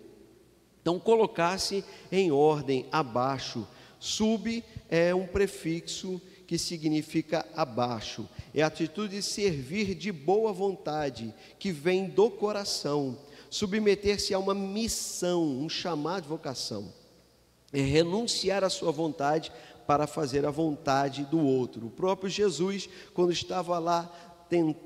Então, colocar-se em ordem abaixo. Sub é um prefixo que significa abaixo. É a atitude de servir de boa vontade, que vem do coração. Submeter-se a uma missão, um chamado de vocação. É renunciar à sua vontade para fazer a vontade do outro. O próprio Jesus, quando estava lá,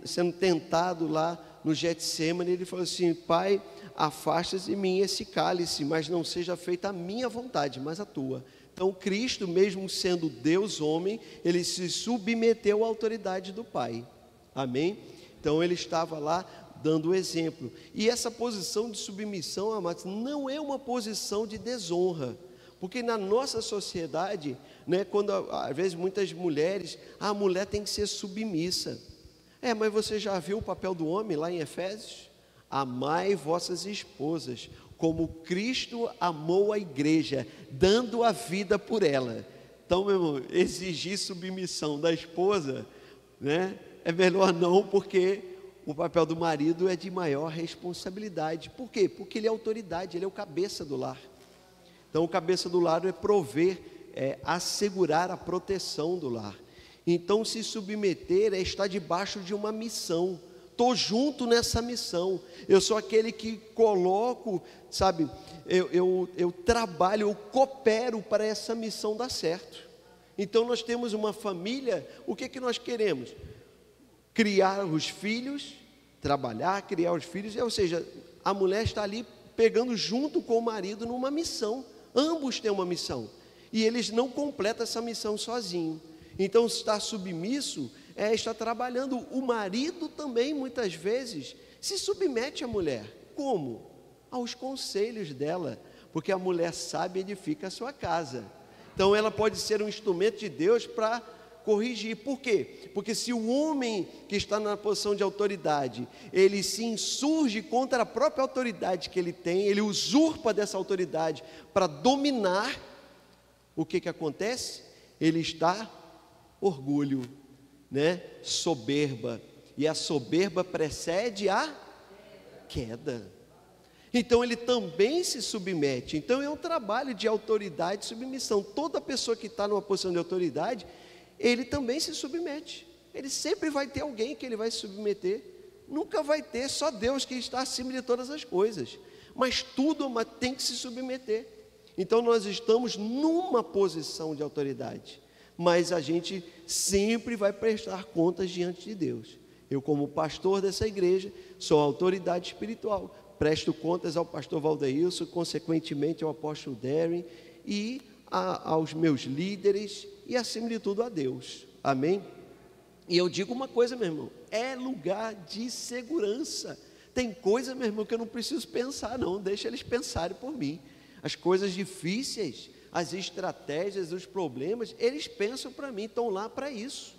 sendo tentado lá no Getsêmani, ele falou assim, Pai, afasta de mim esse cálice, mas não seja feita a minha vontade, mas a tua. Então, Cristo, mesmo sendo Deus homem, ele se submeteu à autoridade do Pai. Amém? Então, ele estava lá dando o exemplo. E essa posição de submissão, amados, não é uma posição de desonra. Porque na nossa sociedade, né, quando às vezes muitas mulheres, a mulher tem que ser submissa. Mas você já viu o papel do homem lá em Efésios? Amai vossas esposas, como Cristo amou a igreja, dando a vida por ela. Então, meu irmão, exigir submissão da esposa, né, é melhor não, porque o papel do marido é de maior responsabilidade. Por quê? Porque ele é autoridade, ele é o cabeça do lar. Então, o cabeça do lar é prover, assegurar a proteção do lar. Então, se submeter é estar debaixo de uma missão. Estou junto nessa missão. Eu sou aquele que coloco, sabe, eu trabalho, eu coopero para essa missão dar certo. Então, nós temos uma família, o que nós queremos? Criar os filhos, trabalhar, criar os filhos, ou seja, a mulher está ali pegando junto com o marido numa missão. Ambos têm uma missão, e eles não completam essa missão sozinhos. Então, estar submisso é estar trabalhando. O marido também, muitas vezes, se submete à mulher. Como? Aos conselhos dela, porque a mulher sábia edifica a sua casa. Então, ela pode ser um instrumento de Deus para corrigir. Por quê? Porque se o homem que está na posição de autoridade, ele se insurge contra a própria autoridade que ele tem, ele usurpa dessa autoridade para dominar, o que acontece? Ele está orgulho, né? Soberba, e a soberba precede a queda. Então ele também se submete. Então é um trabalho de autoridade e submissão. Toda pessoa que está numa posição de autoridade, ele também se submete. Ele sempre vai ter alguém que ele vai se submeter. Nunca vai ter só Deus que está acima de todas as coisas. Mas tudo tem que se submeter. Então nós estamos numa posição de autoridade, mas a gente sempre vai prestar contas diante de Deus. Eu, como pastor dessa igreja, sou autoridade espiritual, presto contas ao pastor Valdeilson, consequentemente ao apóstolo Darren e aos meus líderes e, acima de tudo, a Deus. Amém? E eu digo uma coisa, meu irmão, é lugar de segurança. Tem coisa, meu irmão, que eu não preciso pensar não, deixa eles pensarem por mim. As coisas difíceis, as estratégias, os problemas, eles pensam para mim, estão lá para isso.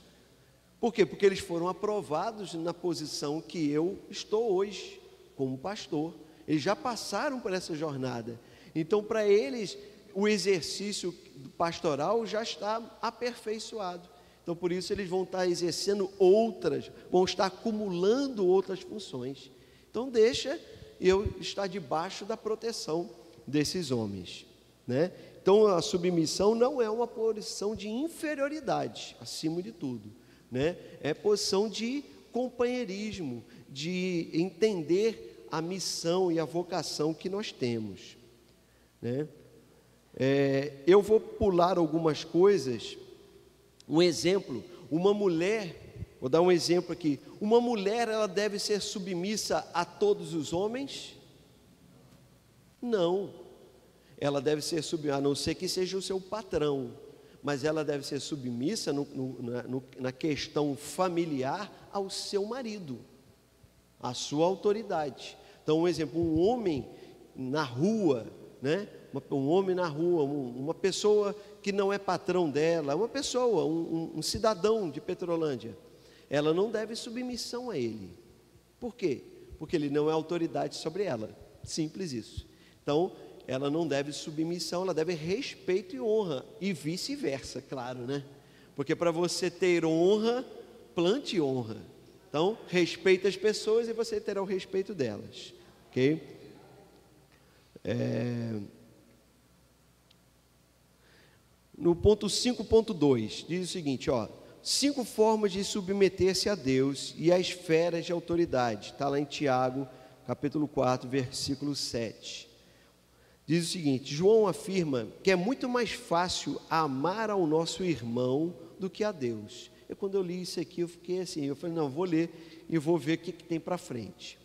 Por quê? Porque eles foram aprovados na posição que eu estou hoje, como pastor. Eles já passaram por essa jornada. Então, para eles, o exercício pastoral já está aperfeiçoado. Então, por isso, eles vão estar exercendo outras, vão estar acumulando outras funções. Então, deixa eu estar debaixo da proteção desses homens, né? Então, a submissão não é uma posição de inferioridade, acima de tudo, né? É posição de companheirismo, de entender a missão e a vocação que nós temos, né? Eu vou pular algumas coisas. Um exemplo, uma mulher, vou dar um exemplo aqui. Uma mulher, ela deve ser submissa a todos os homens? Não. Ela deve ser submissa, a não ser que seja o seu patrão, mas ela deve ser submissa na questão familiar ao seu marido, à sua autoridade. Então, um exemplo, um homem na rua, né? Um homem na rua, uma pessoa que não é patrão dela, uma pessoa, um cidadão de Petrolândia, ela não deve submissão a ele. Por quê? Porque ele não é autoridade sobre ela, simples isso. Então, ela não deve submissão, ela deve respeito e honra, e vice-versa, claro, né? Porque para você ter honra, plante honra. Então, respeite as pessoas e você terá o respeito delas, ok? No ponto 5.2, diz o seguinte, 5 formas de submeter-se a Deus e a esferas de autoridade. Está lá em Tiago, capítulo 4, versículo 7. Diz o seguinte, João afirma que é muito mais fácil amar ao nosso irmão do que a Deus. Quando eu li isso aqui, eu fiquei assim, eu falei, não, vou ler e vou ver o que tem para frente.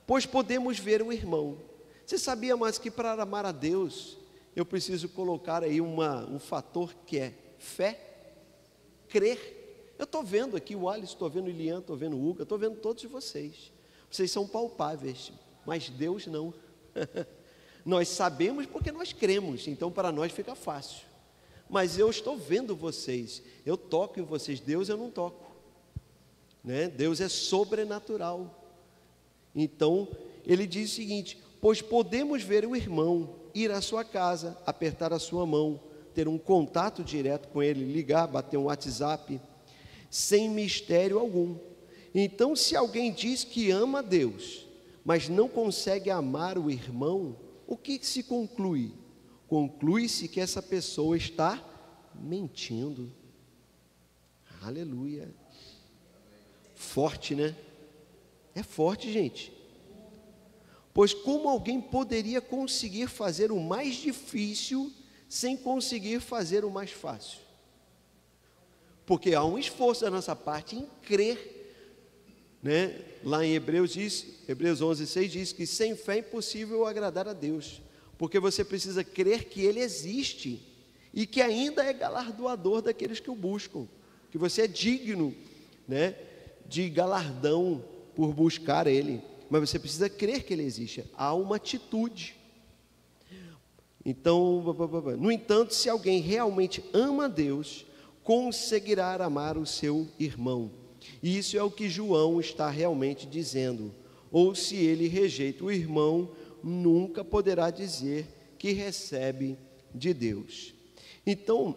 Pois podemos ver o irmão. Você sabia, mas que para amar a Deus, eu preciso colocar aí um fator que é fé, crer. Eu estou vendo aqui o Alisson, estou vendo o Ilian, estou vendo o Hugo, estou vendo todos vocês. Vocês são palpáveis, mas Deus não. Nós sabemos porque nós cremos, então para nós fica fácil. Mas eu estou vendo vocês, eu toco em vocês, Deus eu não toco, né? Deus é sobrenatural. Então ele diz o seguinte: pois podemos ver o irmão ir à sua casa, apertar a sua mão, ter um contato direto com ele, ligar, bater um WhatsApp, sem mistério algum. Então, se alguém diz que ama a Deus, mas não consegue amar o irmão, o que se conclui? Conclui-se que essa pessoa está mentindo. Aleluia. Forte, né? É forte, gente. Pois como alguém poderia conseguir fazer o mais difícil sem conseguir fazer o mais fácil? Porque há um esforço da nossa parte em crer, né? Lá em Hebreus 11:6 diz que sem fé é impossível agradar a Deus, porque você precisa crer que Ele existe e que ainda é galardoador daqueles que o buscam, que você é digno, né, de galardão por buscar Ele. Mas você precisa crer que Ele existe. Há uma atitude. Então, no entanto, se alguém realmente ama a Deus, conseguirá amar o seu irmão. E isso é o que João está realmente dizendo. Ou se ele rejeita o irmão, nunca poderá dizer que recebe de Deus. Então,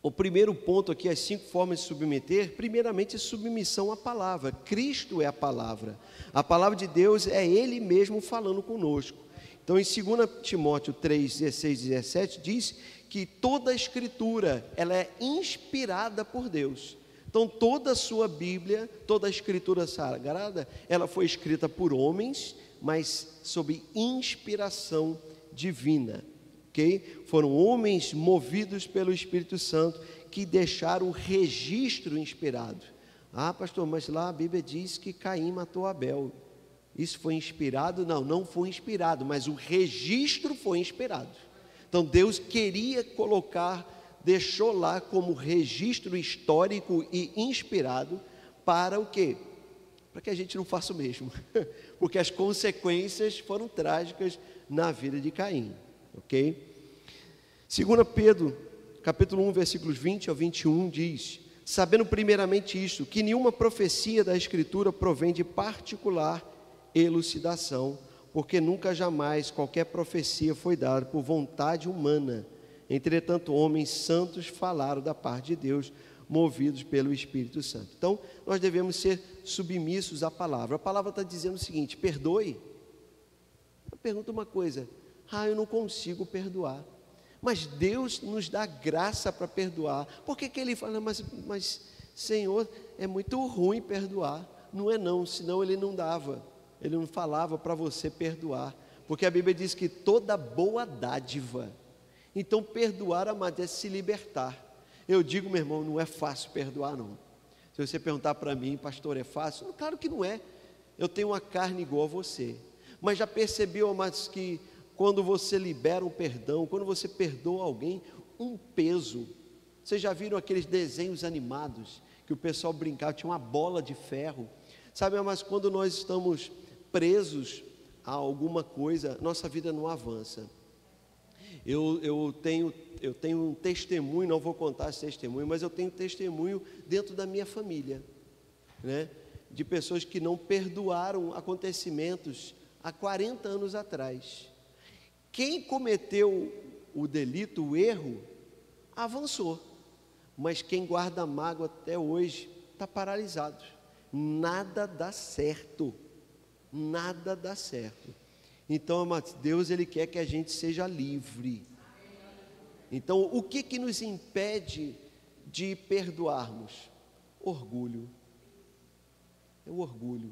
o primeiro ponto aqui, as 5 formas de submeter, primeiramente, submissão à palavra. Cristo é a palavra de Deus é Ele mesmo falando conosco. Então, em 2 Timóteo 3, 16 e 17, diz que toda a Escritura, ela é inspirada por Deus. Então, toda a sua Bíblia, toda a Escritura Sagrada, ela foi escrita por homens, mas sob inspiração divina. Okay? Foram homens movidos pelo Espírito Santo que deixaram o registro inspirado. Ah, pastor, mas lá a Bíblia diz que Caim matou Abel. Isso foi inspirado? Não, não foi inspirado, mas o registro foi inspirado. Então Deus queria colocar, deixou lá como registro histórico e inspirado para o quê? Para que a gente não faça o mesmo, porque as consequências foram trágicas na vida de Caim. Ok? 2 Pedro, capítulo 1, versículos 20 ao 21, diz: sabendo primeiramente isto, que nenhuma profecia da Escritura provém de particular elucidação, porque nunca jamais qualquer profecia foi dada por vontade humana. Entretanto, homens santos falaram da parte de Deus, movidos pelo Espírito Santo. Então, nós devemos ser submissos à palavra. A palavra está dizendo o seguinte: perdoe. Eu pergunto uma coisa: eu não consigo perdoar. Mas Deus nos dá graça para perdoar. Por que Ele fala, mas Senhor, é muito ruim perdoar? Não é não, senão Ele não dava. Ele não falava para você perdoar. Porque a Bíblia diz que toda boa dádiva. Então perdoar, amado, é se libertar. Eu digo, meu irmão, não é fácil perdoar não. Se você perguntar para mim, pastor, é fácil? Não, claro que não é. Eu tenho uma carne igual a você. Mas já percebeu, amados, que quando você libera um perdão, quando você perdoa alguém, um peso. Vocês já viram aqueles desenhos animados que o pessoal brincava, tinha uma bola de ferro. Sabe, mas quando nós estamos presos a alguma coisa, nossa vida não avança. Eu tenho um testemunho, não vou contar esse testemunho, mas eu tenho testemunho dentro da minha família, né? De pessoas que não perdoaram acontecimentos há 40 anos atrás. Quem cometeu o delito, o erro, avançou, mas quem guarda mágoa até hoje está paralisado. Nada dá certo, nada dá certo. Então, amados, Deus, Ele quer que a gente seja livre. Então, o que nos impede de perdoarmos? Orgulho. É o orgulho.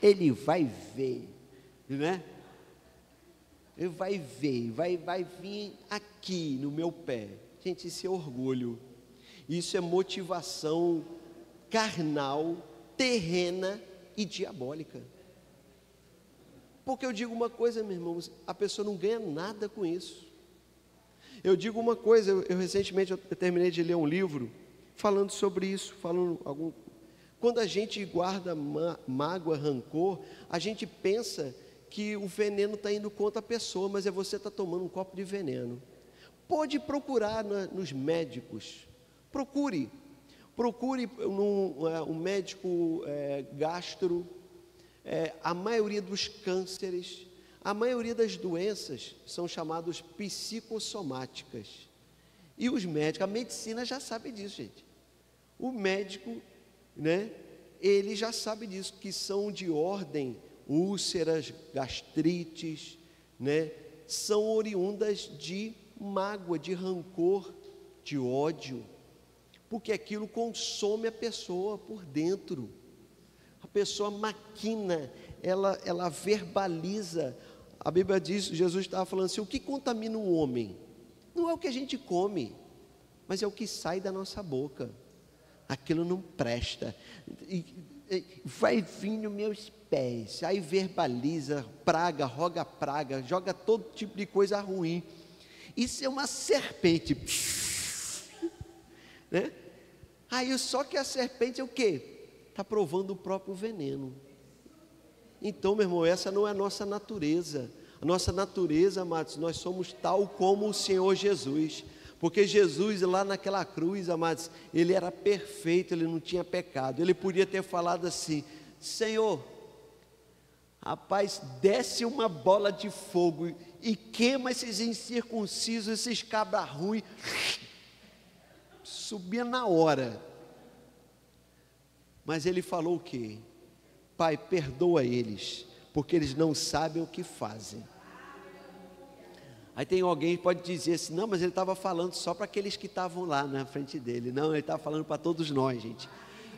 Ele vai ver, né? Ele vai ver, vai vir aqui no meu pé. Gente, isso é orgulho. Isso é motivação carnal, terrena e diabólica. Porque eu digo uma coisa, meus irmãos, a pessoa não ganha nada com isso. Eu digo uma coisa, eu recentemente eu terminei de ler um livro falando sobre isso, quando a gente guarda mágoa, rancor, a gente pensa que o veneno está indo contra a pessoa, mas é você que está tomando um copo de veneno. Pode procurar nos médicos, procure um médico gastro, a maioria dos cânceres, a maioria das doenças são chamadas psicossomáticas. E os médicos, a medicina já sabe disso, gente. O médico, né, ele já sabe disso, que são de ordem, úlceras, gastrites, né, são oriundas de mágoa, de rancor, de ódio, porque aquilo consome a pessoa por dentro. A pessoa maquina, ela verbaliza. A Bíblia diz, Jesus estava falando assim, o que contamina o homem? Não é o que a gente come, mas é o que sai da nossa boca. Aquilo não presta. Vai vir nos meus pés, aí verbaliza, praga, roga praga, joga todo tipo de coisa ruim. Isso é uma serpente, né? Aí só que a serpente é o quê? Está provando o próprio veneno. Então, meu irmão, essa não é a nossa natureza. A nossa natureza, amados, nós somos tal como o Senhor Jesus. Porque Jesus lá naquela cruz, amados, ele era perfeito, ele não tinha pecado. Ele podia ter falado assim, Senhor, rapaz, desce uma bola de fogo e queima esses incircuncisos, esses cabra ruins. Subia na hora. Mas ele falou o quê? Pai, perdoa eles, porque eles não sabem o que fazem. Aí tem alguém que pode dizer assim, não, mas ele estava falando só para aqueles que estavam lá na frente dele. Não, ele estava falando para todos nós, gente.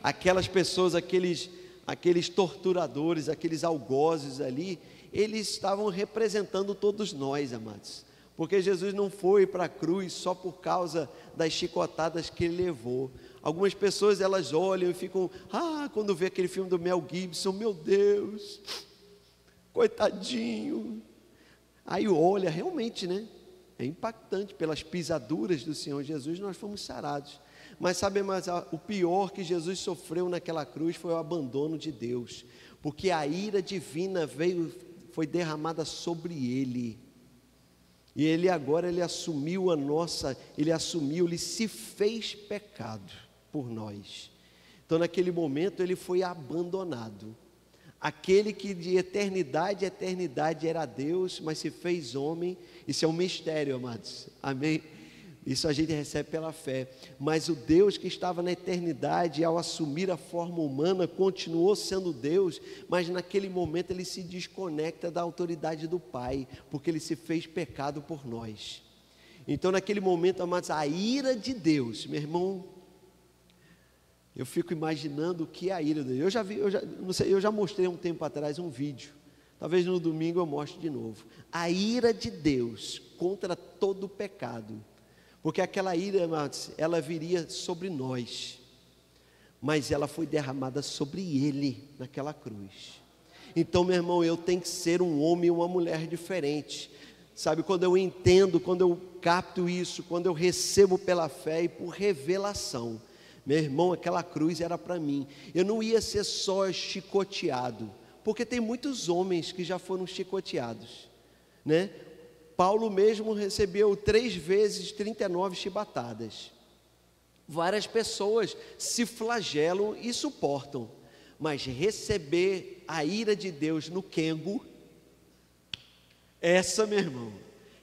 Aquelas pessoas, aqueles torturadores, aqueles algozes ali, eles estavam representando todos nós, amados. Porque Jesus não foi para a cruz só por causa das chicotadas que ele levou. Algumas pessoas, elas olham e ficam, quando vê aquele filme do Mel Gibson, meu Deus, coitadinho. Aí olha, realmente, né? É impactante, pelas pisaduras do Senhor Jesus, nós fomos sarados. Mas sabe, o pior que Jesus sofreu naquela cruz foi o abandono de Deus. Porque a ira divina foi derramada sobre ele. E ele agora, ele se fez pecado por nós. Então naquele momento ele foi abandonado. Aquele que de eternidade a eternidade era Deus, mas se fez homem. Isso é um mistério, amados, amém? Isso a gente recebe pela fé. Mas o Deus que estava na eternidade, ao assumir a forma humana, continuou sendo Deus, mas naquele momento ele se desconecta da autoridade do Pai, porque ele se fez pecado por nós. Então naquele momento, amados, a ira de Deus, meu irmão, eu fico imaginando o que é a ira de Deus. Eu já mostrei um tempo atrás um vídeo, talvez no domingo eu mostre de novo. A ira de Deus contra todo o pecado. Porque aquela ira, amados, ela viria sobre nós, mas ela foi derramada sobre ele naquela cruz. Então, meu irmão, eu tenho que ser um homem e uma mulher diferente. Sabe, quando eu entendo, quando eu capto isso, quando eu recebo pela fé e por revelação, meu irmão, aquela cruz era para mim. Eu não ia ser só chicoteado, porque tem muitos homens que já foram chicoteados, né? Paulo mesmo recebeu 3 vezes 39 chibatadas. Várias pessoas se flagelam e suportam, mas receber a ira de Deus no quengo, essa, meu irmão,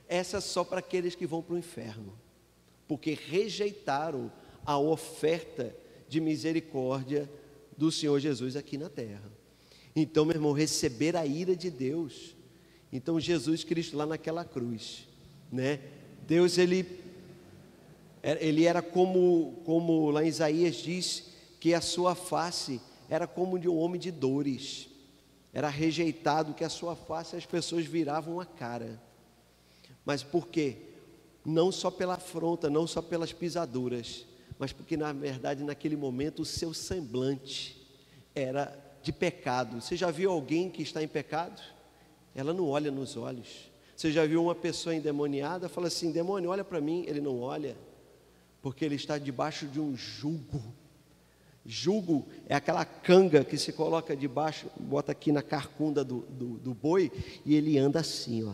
essa é só para aqueles que vão para o inferno, porque rejeitaram a oferta de misericórdia do Senhor Jesus aqui na terra. Então, meu irmão, receber a ira de Deus. Então Jesus Cristo lá naquela cruz, né? Deus, ele era como lá em Isaías diz, que a sua face era como de um homem de dores, era rejeitado, que a sua face as pessoas viravam a cara. Mas por quê? Não só pela afronta, não só pelas pisaduras, mas porque na verdade naquele momento o seu semblante era de pecado. Você já viu alguém que está em pecado? ela não olha nos olhos. Você já viu uma pessoa endemoniada, fala assim: demônio, olha para mim. Ele não olha, porque ele está debaixo de um jugo. Jugo é aquela canga que se coloca debaixo, bota aqui na carcunda do boi, e ele anda assim, ó.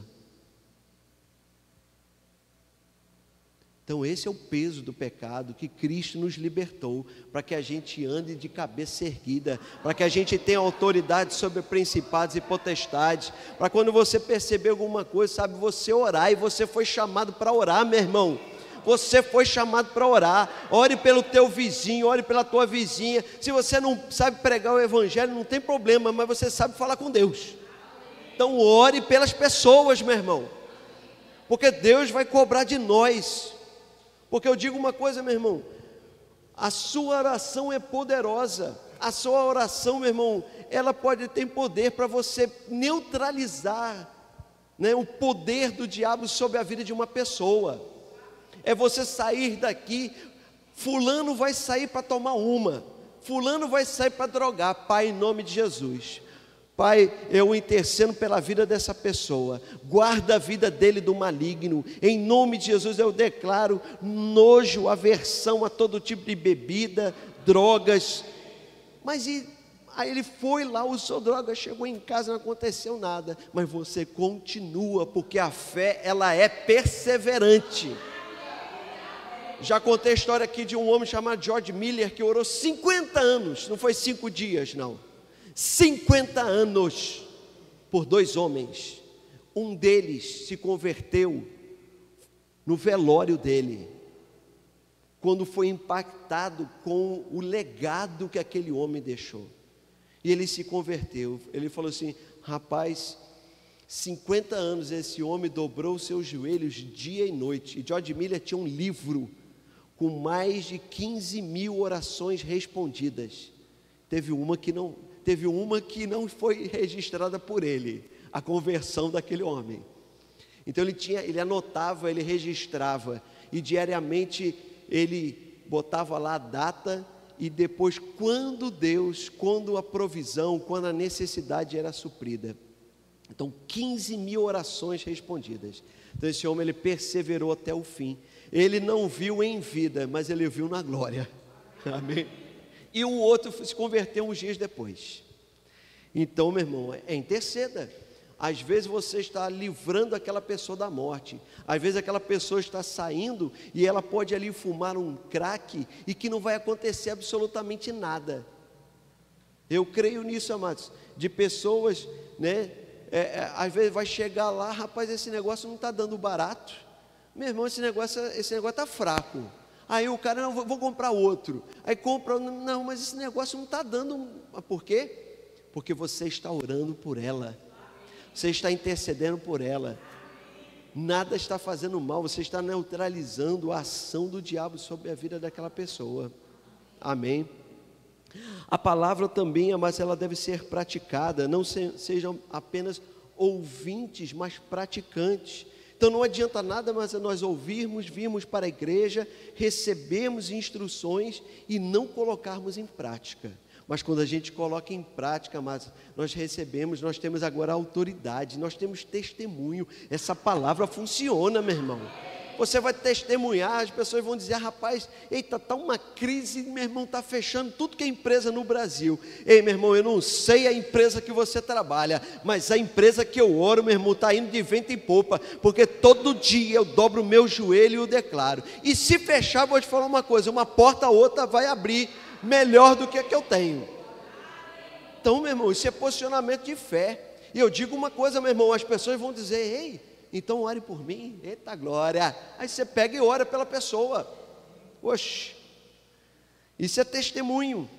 Então esse é o peso do pecado, que Cristo nos libertou, para que a gente ande de cabeça erguida, para que a gente tenha autoridade sobre principados e potestades, para quando você perceber alguma coisa, sabe, você orar, e você foi chamado para orar, meu irmão. Você foi chamado para orar. Ore pelo teu vizinho, ore pela tua vizinha. Se você não sabe pregar o evangelho, não tem problema, mas você sabe falar com Deus. Então ore pelas pessoas, meu irmão, porque Deus vai cobrar de nós. Porque eu digo uma coisa, meu irmão, a sua oração é poderosa. A sua oração, meu irmão, ela pode ter poder para você neutralizar, né, o poder do diabo sobre a vida de uma pessoa. É você sair daqui, fulano vai sair para tomar uma, fulano vai sair para drogar. Pai, em nome de Jesus, Pai, eu intercendo pela vida dessa pessoa, guarda a vida dele do maligno, em nome de Jesus. Eu declaro nojo, aversão a todo tipo de bebida, drogas. Mas aí ele foi lá, usou droga, chegou em casa, não aconteceu nada. Mas você continua, porque a fé, ela é perseverante. Já contei a história aqui de um homem chamado George Miller, que orou 50 anos, não foi 5 dias não, 50 anos, por 2 homens. Um deles se converteu no velório dele, quando foi impactado com o legado que aquele homem deixou. E ele se converteu. Ele falou assim: rapaz, 50 anos esse homem dobrou os seus joelhos dia e noite. E George Miller tinha um livro com mais de 15 mil orações respondidas. Teve uma que não foi registrada por ele, a conversão daquele homem. Então ele anotava, ele registrava, e diariamente ele botava lá a data, e depois quando a provisão, quando a necessidade era suprida. Então 15 mil orações respondidas. Então esse homem, ele perseverou até o fim. Ele não viu em vida, mas ele viu na glória. Amém? E o outro se converteu uns dias depois. Então, meu irmão, interceda. Às vezes você está livrando aquela pessoa da morte. Às vezes aquela pessoa está saindo e ela pode ali fumar um crack e que não vai acontecer absolutamente nada. Eu creio nisso, amados, de pessoas, né? Às vezes vai chegar lá, rapaz, esse negócio não está dando barato. Meu irmão, esse negócio está fraco. Aí o cara, não, vou comprar outro. Aí compra, não, mas esse negócio não está dando. Por quê? Porque você está orando por ela. Você está intercedendo por ela. Nada está fazendo mal, você está neutralizando a ação do diabo sobre a vida daquela pessoa. Amém? A palavra também, mas ela deve ser praticada. Não sejam apenas ouvintes, mas praticantes. Então não adianta nada mas nós ouvirmos, virmos para a igreja, recebemos instruções e não colocarmos em prática. Mas quando a gente coloca em prática, mas nós recebemos, nós temos agora autoridade, nós temos testemunho. Essa palavra funciona, meu irmão. Você vai testemunhar, as pessoas vão dizer: rapaz, eita, está uma crise, meu irmão, está fechando tudo que é empresa no Brasil. Ei, meu irmão, eu não sei a empresa que você trabalha, mas a empresa que eu oro, meu irmão, está indo de vento em popa, porque todo dia eu dobro o meu joelho e o declaro. E se fechar, vou te falar uma coisa, uma porta ou outra vai abrir, melhor do que a que eu tenho. Então, meu irmão, isso é posicionamento de fé. E eu digo uma coisa, meu irmão, as pessoas vão dizer: ei, então ore por mim. Eita glória. Aí você pega e ora pela pessoa. Oxe, isso é testemunho.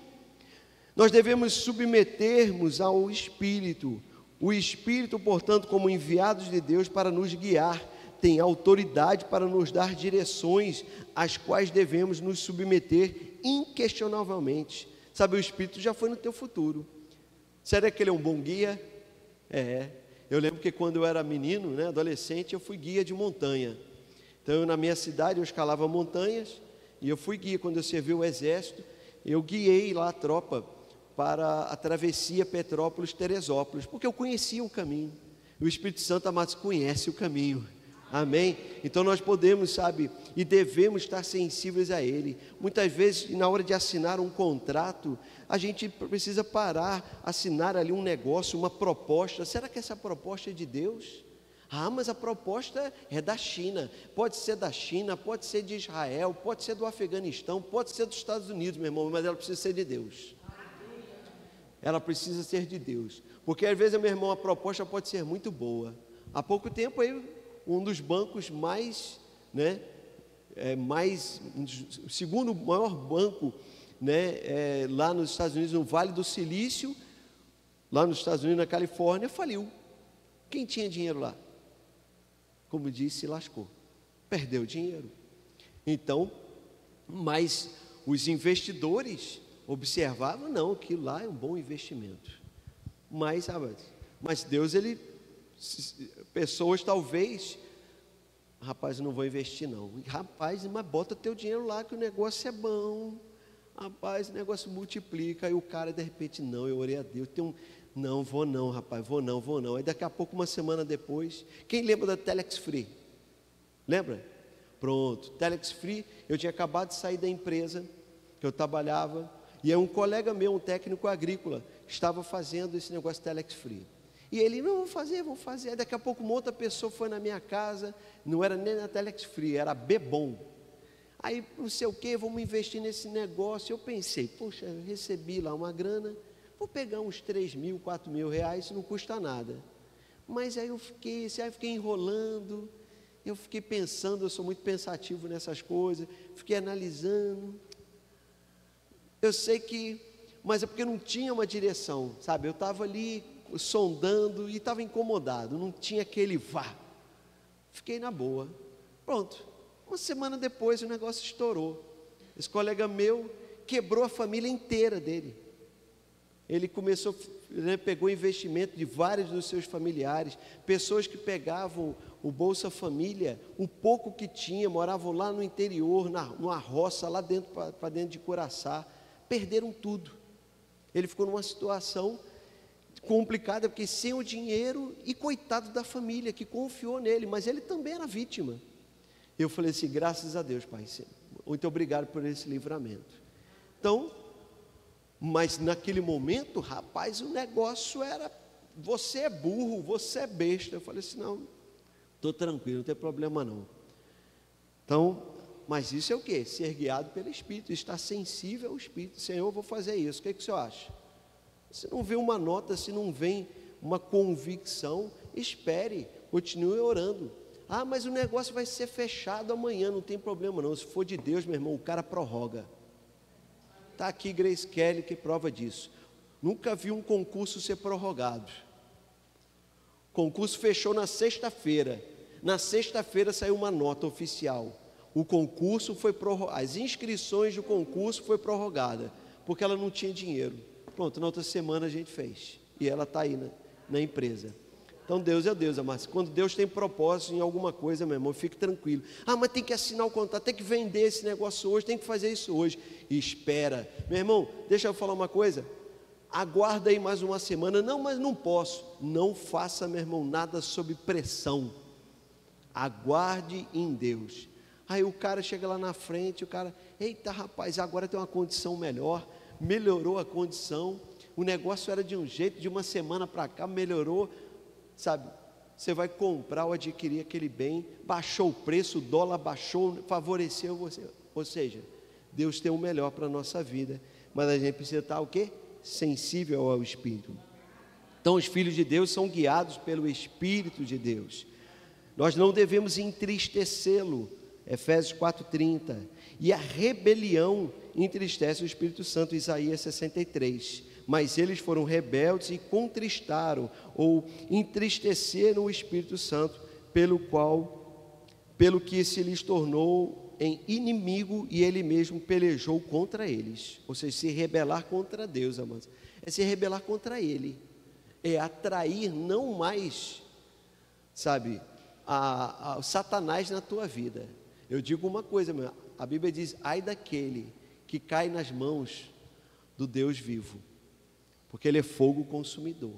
Nós devemos submetermos ao Espírito. O Espírito, portanto, como enviados de Deus para nos guiar, tem autoridade para nos dar direções às quais devemos nos submeter inquestionavelmente. Sabe, o Espírito já foi no teu futuro. Será que ele é um bom guia? Eu lembro que quando eu era menino, né, adolescente, eu fui guia de montanha. Então, na minha cidade, eu escalava montanhas, e eu fui guia. Quando eu servi o exército, eu guiei lá a tropa para a travessia Petrópolis-Teresópolis, porque eu conhecia o caminho. O Espírito Santo, amados, conhece o caminho. Amém? Então nós podemos, sabe, e devemos estar sensíveis a Ele. Muitas vezes, na hora de assinar um contrato, a gente precisa parar, assinar ali um negócio, uma proposta. Será que essa proposta é de Deus? Ah, mas a proposta é da China. Pode ser da China, pode ser de Israel, pode ser do Afeganistão, pode ser dos Estados Unidos, meu irmão, mas ela precisa ser de Deus. Ela precisa ser de Deus. Porque às vezes, meu irmão, a proposta pode ser muito boa. Há pouco tempo aí, um dos bancos mais, o segundo maior banco, lá nos Estados Unidos, no Vale do Silício, lá nos Estados Unidos, na Califórnia, faliu. Quem tinha dinheiro lá? Como disse, se lascou, perdeu dinheiro. Então, mas os investidores observavam, não, que lá é um bom investimento. Mas Deus, pessoas talvez, rapaz, eu não vou investir não. Rapaz, mas bota teu dinheiro lá que o negócio é bom. Rapaz, o negócio multiplica. Aí o cara, de repente, não, eu orei a Deus, não, vou não, rapaz, vou não. Aí daqui a pouco, uma semana depois, quem lembra da Telex Free? Lembra? Pronto, Telex Free, eu tinha acabado de sair da empresa que eu trabalhava, e aí um colega meu, um técnico agrícola, estava fazendo esse negócio Telex Free. E ele, não, vou fazer. Aí daqui a pouco uma outra pessoa foi na minha casa, não era nem na Telex Free, era Bebom. Aí não sei o que, vamos investir nesse negócio. Eu pensei, poxa, eu recebi lá uma grana, vou pegar uns 3 mil, 4 mil reais, isso não custa nada. Mas aí eu fiquei enrolando, eu fiquei pensando, eu sou muito pensativo nessas coisas, fiquei analisando. Eu sei que, mas é porque não tinha uma direção, sabe? Eu estava ali sondando e estava incomodado, não tinha aquele vá. Fiquei na boa. Pronto. Uma semana depois o negócio estourou. Esse colega meu quebrou a família inteira dele. Ele começou, pegou investimento de vários dos seus familiares, pessoas que pegavam o Bolsa Família, o pouco que tinha, moravam lá no interior, numa roça, lá dentro, para dentro de Curaçá, perderam tudo. Ele ficou numa situação complicada, porque sem o dinheiro, e coitado da família que confiou nele, mas ele também era vítima. Eu falei assim, graças a Deus, Pai, muito obrigado por esse livramento. Então, mas naquele momento, rapaz, o negócio era, você é burro, você é besta. Eu falei assim, não, estou tranquilo, não tem problema não. Então, mas isso é o quê? Ser guiado pelo Espírito, estar sensível ao Espírito. Senhor, eu vou fazer isso, o que o senhor acha? Se não vem uma nota, se não vem uma convicção, espere, continue orando. Ah, mas o negócio vai ser fechado amanhã, não tem problema não. Se for de Deus, meu irmão, o cara prorroga. Está aqui Grace Kelly que prova disso. Nunca vi um concurso ser prorrogado. O concurso fechou na sexta-feira. Na sexta-feira saiu uma nota oficial. O concurso foi prorrogado. As inscrições do concurso foi prorrogada, porque ela não tinha dinheiro. Pronto, na outra semana a gente fez. E ela está aí na empresa. Então Deus é Deus, amados. Quando Deus tem propósito em alguma coisa, meu irmão, fique tranquilo. Ah, mas tem que assinar o contrato, tem que vender esse negócio hoje, tem que fazer isso hoje. E espera. Meu irmão, deixa eu falar uma coisa. Aguarda aí mais uma semana. Não, mas não posso. Não faça, meu irmão, nada sob pressão. Aguarde em Deus. Aí o cara chega lá na frente, o cara, eita rapaz, agora tem uma condição melhor. Melhorou a condição. O negócio era de um jeito, de uma semana para cá melhorou. Sabe, você vai comprar ou adquirir aquele bem, baixou o preço, o dólar baixou, favoreceu você. Ou seja, Deus tem o melhor para a nossa vida, mas a gente precisa estar o quê? Sensível ao Espírito. Então os filhos de Deus são guiados pelo Espírito de Deus. Nós não devemos entristecê-lo, Efésios 4:30. E a rebelião entristece o Espírito Santo, Isaías 63. Mas eles foram rebeldes e contristaram ou entristeceram o Espírito Santo, pelo que se lhes tornou em inimigo e ele mesmo pelejou contra eles. Ou seja, se rebelar contra Deus, amados, é se rebelar contra ele, é atrair não mais, sabe, a Satanás na tua vida. Eu digo uma coisa, a Bíblia diz, ai daquele que cai nas mãos do Deus vivo, porque ele é fogo consumidor.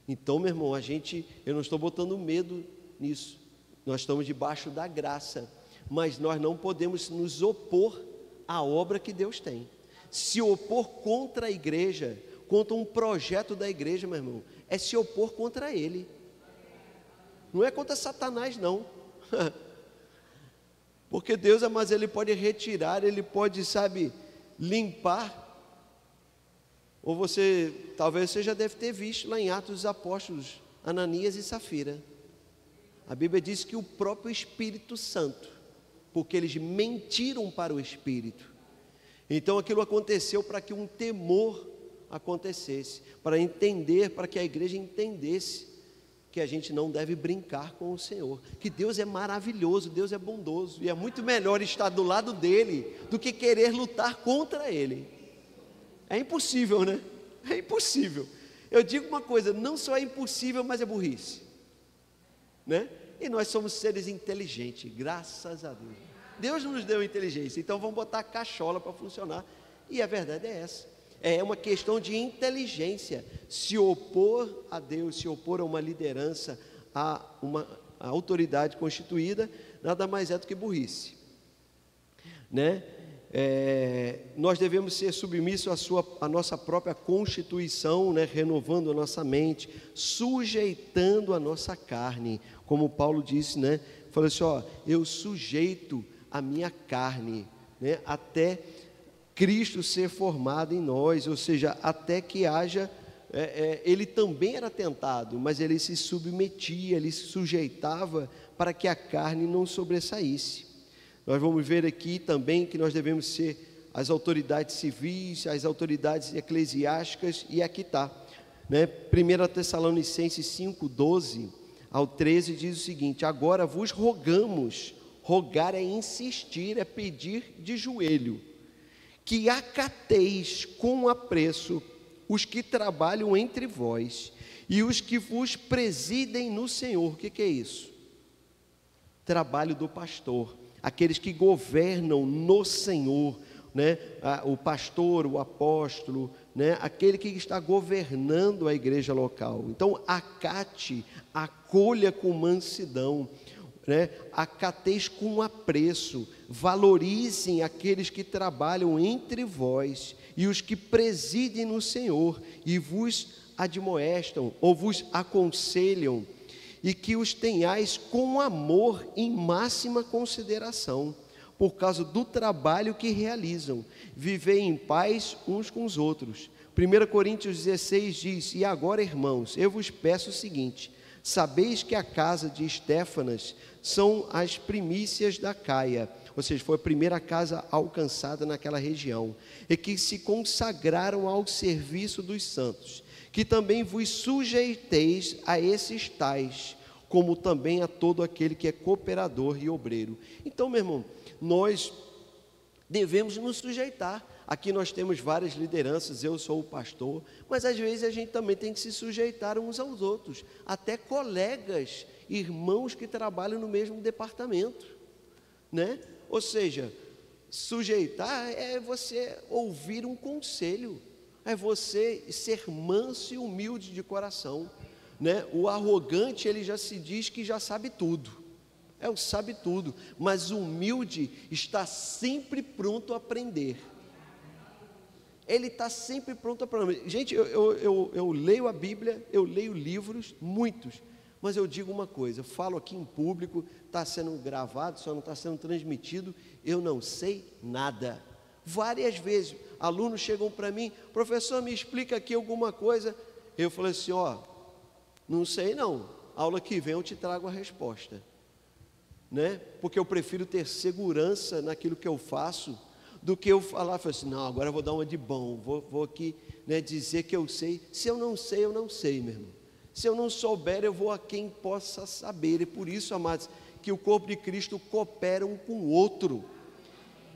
Então, meu irmão, eu não estou botando medo nisso, nós estamos debaixo da graça, mas nós não podemos nos opor à obra que Deus tem. Se opor contra a igreja, contra um projeto da igreja, meu irmão, é se opor contra ele, não é contra Satanás não, porque Deus, mas ele pode retirar, ele pode, limpar. Ou talvez você já deve ter visto lá em Atos dos Apóstolos, Ananias e Safira. A Bíblia diz que o próprio Espírito Santo, porque eles mentiram para o Espírito. Então aquilo aconteceu para que um temor acontecesse, para que a igreja entendesse que a gente não deve brincar com o Senhor, que Deus é maravilhoso, Deus é bondoso, e é muito melhor estar do lado dele do que querer lutar contra ele. É impossível, né? É impossível. Eu digo uma coisa, não só é impossível, mas é burrice, né? E nós somos seres inteligentes, graças a Deus. Deus nos deu inteligência, então vamos botar a cachola para funcionar. E a verdade é essa. É uma questão de inteligência. Se opor a Deus, se opor a uma liderança, a uma autoridade constituída, nada mais é do que burrice, né? Nós devemos ser submissos à nossa própria constituição, né? Renovando a nossa mente, sujeitando a nossa carne, como Paulo disse, né? Falou assim, eu sujeito a minha carne, né? Até Cristo ser formado em nós, ou seja, até que haja, ele também era tentado, mas ele se submetia, ele se sujeitava para que a carne não sobressaísse. Nós vamos ver aqui também que nós devemos ser as autoridades civis, as autoridades eclesiásticas, e aqui está, né? 1 Tessalonicenses 5, 12 ao 13 diz o seguinte: agora vos rogamos, rogar é insistir, é pedir de joelho, que acateis com apreço os que trabalham entre vós e os que vos presidem no Senhor. O que é isso? Trabalho do pastor, aqueles que governam no Senhor, né? O pastor, o apóstolo, né? Aquele que está governando a igreja local. Então, acate, acolha com mansidão, né? Acateis com apreço, valorizem aqueles que trabalham entre vós e os que presidem no Senhor e vos admoestam ou vos aconselham, e que os tenhais com amor em máxima consideração, por causa do trabalho que realizam. Vivei em paz uns com os outros. 1 Coríntios 16 diz: e agora, irmãos, eu vos peço o seguinte: sabeis que a casa de Estéfanas são as primícias da Caia, ou seja, foi a primeira casa alcançada naquela região, e que se consagraram ao serviço dos santos, que também vos sujeiteis a esses tais, como também a todo aquele que é cooperador e obreiro. Então, meu irmão, nós devemos nos sujeitar. Aqui nós temos várias lideranças, eu sou o pastor, mas às vezes a gente também tem que se sujeitar uns aos outros, até colegas, irmãos que trabalham no mesmo departamento, né? Ou seja, sujeitar é você ouvir um conselho, é você ser manso e humilde de coração, né? O arrogante, ele já se diz que já sabe tudo, o sabe tudo, mas o humilde está sempre pronto a aprender. Ele está sempre pronto a aprender. Gente, eu leio a Bíblia, eu leio livros, muitos, mas eu digo uma coisa, eu falo aqui em público, está sendo gravado, só não está sendo transmitido, eu não sei nada. Várias vezes, alunos chegam para mim: professor, me explica aqui alguma coisa. Eu falei assim: não sei não, aula que vem eu te trago a resposta, né? Porque eu prefiro ter segurança naquilo que eu faço, do que eu falar assim, não, agora eu vou dar uma de bom, vou aqui, né, dizer que eu sei. Se eu não sei, meu irmão. Se eu não souber, eu vou a quem possa saber. E por isso, amados, que o corpo de Cristo coopera um com o outro.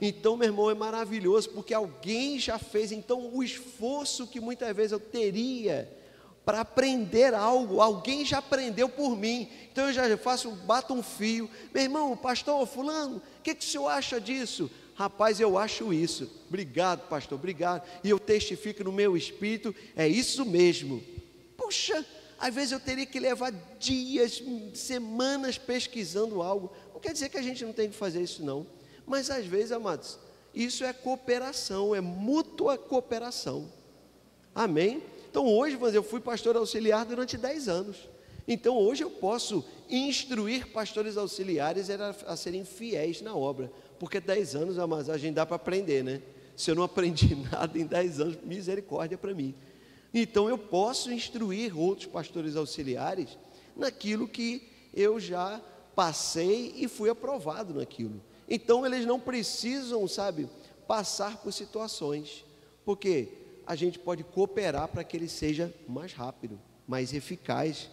Então, meu irmão, é maravilhoso, porque alguém já fez. Então, o esforço que muitas vezes eu teria para aprender algo, alguém já aprendeu por mim. Então eu já bato um fio: meu irmão, pastor fulano, o que o senhor acha disso? Rapaz, eu acho isso. Obrigado, pastor, obrigado. E eu testifico no meu espírito: é isso mesmo. Puxa, Às vezes eu teria que levar dias, semanas pesquisando algo. Não quer dizer que a gente não tem que fazer isso, não. Mas às vezes, amados, isso é cooperação, é mútua cooperação. Amém? Então hoje, eu fui pastor auxiliar durante 10 anos. Então hoje eu posso instruir pastores auxiliares a serem fiéis na obra. Porque 10 anos, amados, a gente dá para aprender, né? Se eu não aprendi nada em 10 anos, misericórdia para mim. Então eu posso instruir outros pastores auxiliares naquilo que eu já passei e fui aprovado naquilo. Então eles não precisam, passar por situações, porque a gente pode cooperar para que ele seja mais rápido, mais eficaz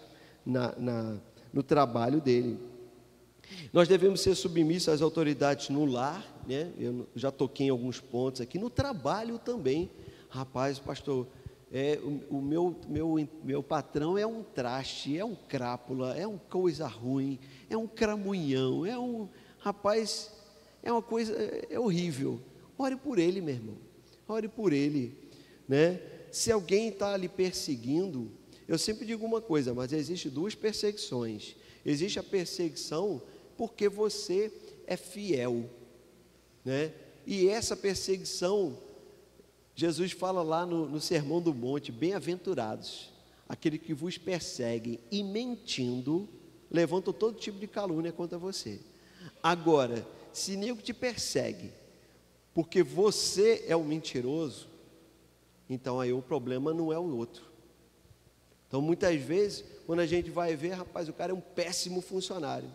no trabalho dele. Nós devemos ser submissos às autoridades no lar, né? Eu já toquei em alguns pontos aqui, no trabalho também. Rapaz, pastor, o meu patrão é um traste, é um crápula, é uma coisa ruim, é um cramunhão, rapaz, é uma coisa, é horrível. Ore por ele, meu irmão, ore por ele, né? Se alguém está lhe perseguindo, eu sempre digo uma coisa, mas existe 2 perseguições. Existe a perseguição porque você é fiel, né? E essa perseguição, Jesus fala lá no Sermão do Monte: bem-aventurados aqueles que vos perseguem e mentindo levantam todo tipo de calúnia contra você. Agora, se nego te persegue porque você é o mentiroso, então aí o problema não é o outro. Então muitas vezes, quando a gente vai ver, rapaz, o cara é um péssimo funcionário,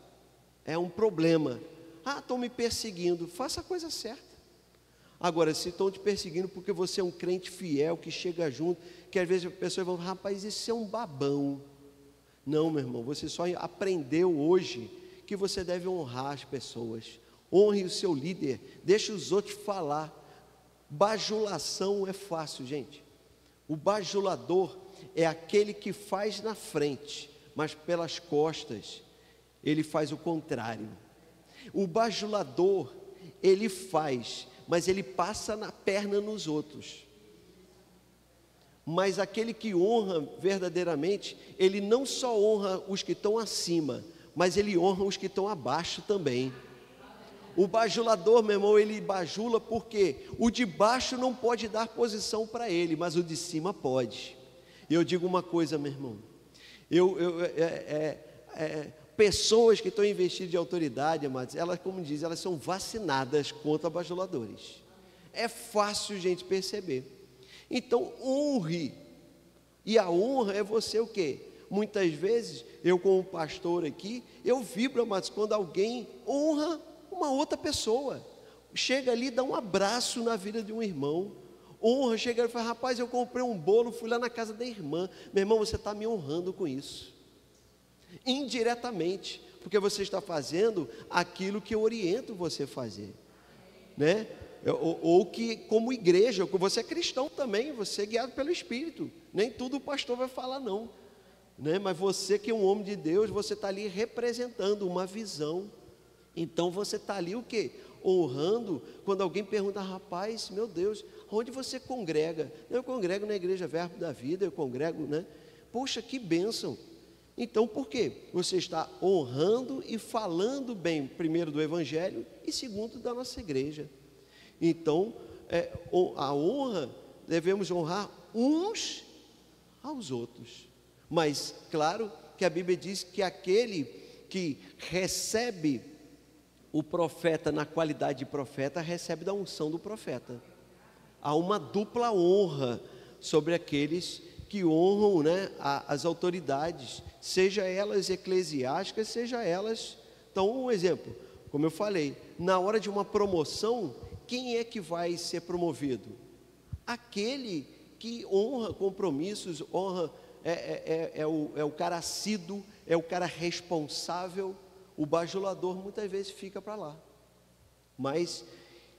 é um problema. Estão me perseguindo, faça a coisa certa. Agora, se estão te perseguindo porque você é um crente fiel, que chega junto, que às vezes as pessoas vão, rapaz, isso é um babão. Não, meu irmão, você só aprendeu hoje que você deve honrar as pessoas. Honre o seu líder, deixe os outros falar. Bajulação é fácil, gente. O bajulador é aquele que faz na frente, mas pelas costas ele faz o contrário. O bajulador, ele faz, mas ele passa na perna nos outros. Mas aquele que honra verdadeiramente, ele não só honra os que estão acima, mas ele honra os que estão abaixo também. O bajulador, meu irmão, ele bajula porque o de baixo não pode dar posição para ele, mas o de cima pode. E eu digo uma coisa, meu irmão, pessoas que estão investidas de autoridade, amados, elas, como diz, elas são vacinadas contra bajuladores. É fácil, gente, perceber. Então, honre. E a honra é você o quê? Muitas vezes, eu como pastor aqui, eu vibro, amados, quando alguém honra uma outra pessoa. Chega ali, dá um abraço na vida de um irmão. Honra, chega e fala: rapaz, eu comprei um bolo, fui lá na casa da irmã. Meu irmão, você está me honrando com isso. Indiretamente, porque você está fazendo aquilo que eu oriento você a fazer, né? Ou que, como igreja, você é cristão também, você é guiado pelo Espírito. Nem tudo o pastor vai falar, não, né? Mas você que é um homem de Deus, você está ali representando uma visão. Então você está ali o quê? Honrando. Quando alguém pergunta: rapaz, meu Deus, onde você congrega? Eu congrego na Igreja Verbo da Vida, eu congrego, né? Poxa, que bênção. Então, por quê? Você está honrando e falando bem, primeiro do Evangelho e segundo da nossa igreja. Então, a honra, devemos honrar uns aos outros. Mas, claro, que a Bíblia diz que aquele que recebe o profeta na qualidade de profeta, recebe da unção do profeta. Há uma dupla honra sobre aqueles que honram, né, as autoridades, seja elas eclesiásticas, seja elas. Então, um exemplo, como eu falei, na hora de uma promoção, quem é que vai ser promovido? Aquele que honra compromissos, honra, é o cara assíduo, é o cara responsável. O bajulador muitas vezes fica para lá. Mas,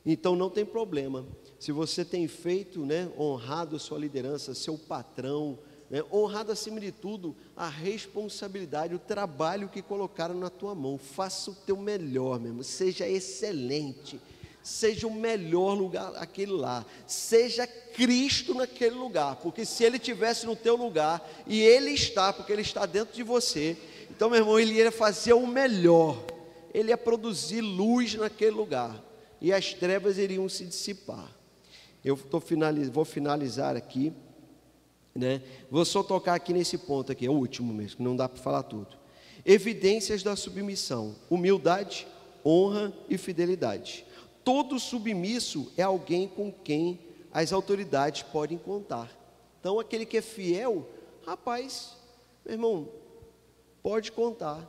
então não tem problema. Se você tem feito, né, honrado a sua liderança, seu patrão, né, honrado acima de tudo a responsabilidade, o trabalho que colocaram na tua mão. Faça o teu melhor mesmo, seja excelente, seja o melhor lugar aquele lá, seja Cristo naquele lugar, porque se Ele estivesse no teu lugar, e Ele está, porque Ele está dentro de você, então, meu irmão, Ele ia fazer o melhor, Ele ia produzir luz naquele lugar, e as trevas iriam se dissipar. Eu vou finalizar aqui, né? Vou só tocar aqui nesse ponto aqui, é o último mesmo, que não dá para falar tudo. Evidências da submissão: humildade, honra e fidelidade. Todo submisso é alguém com quem as autoridades podem contar. Então, aquele que é fiel, rapaz, meu irmão, pode contar.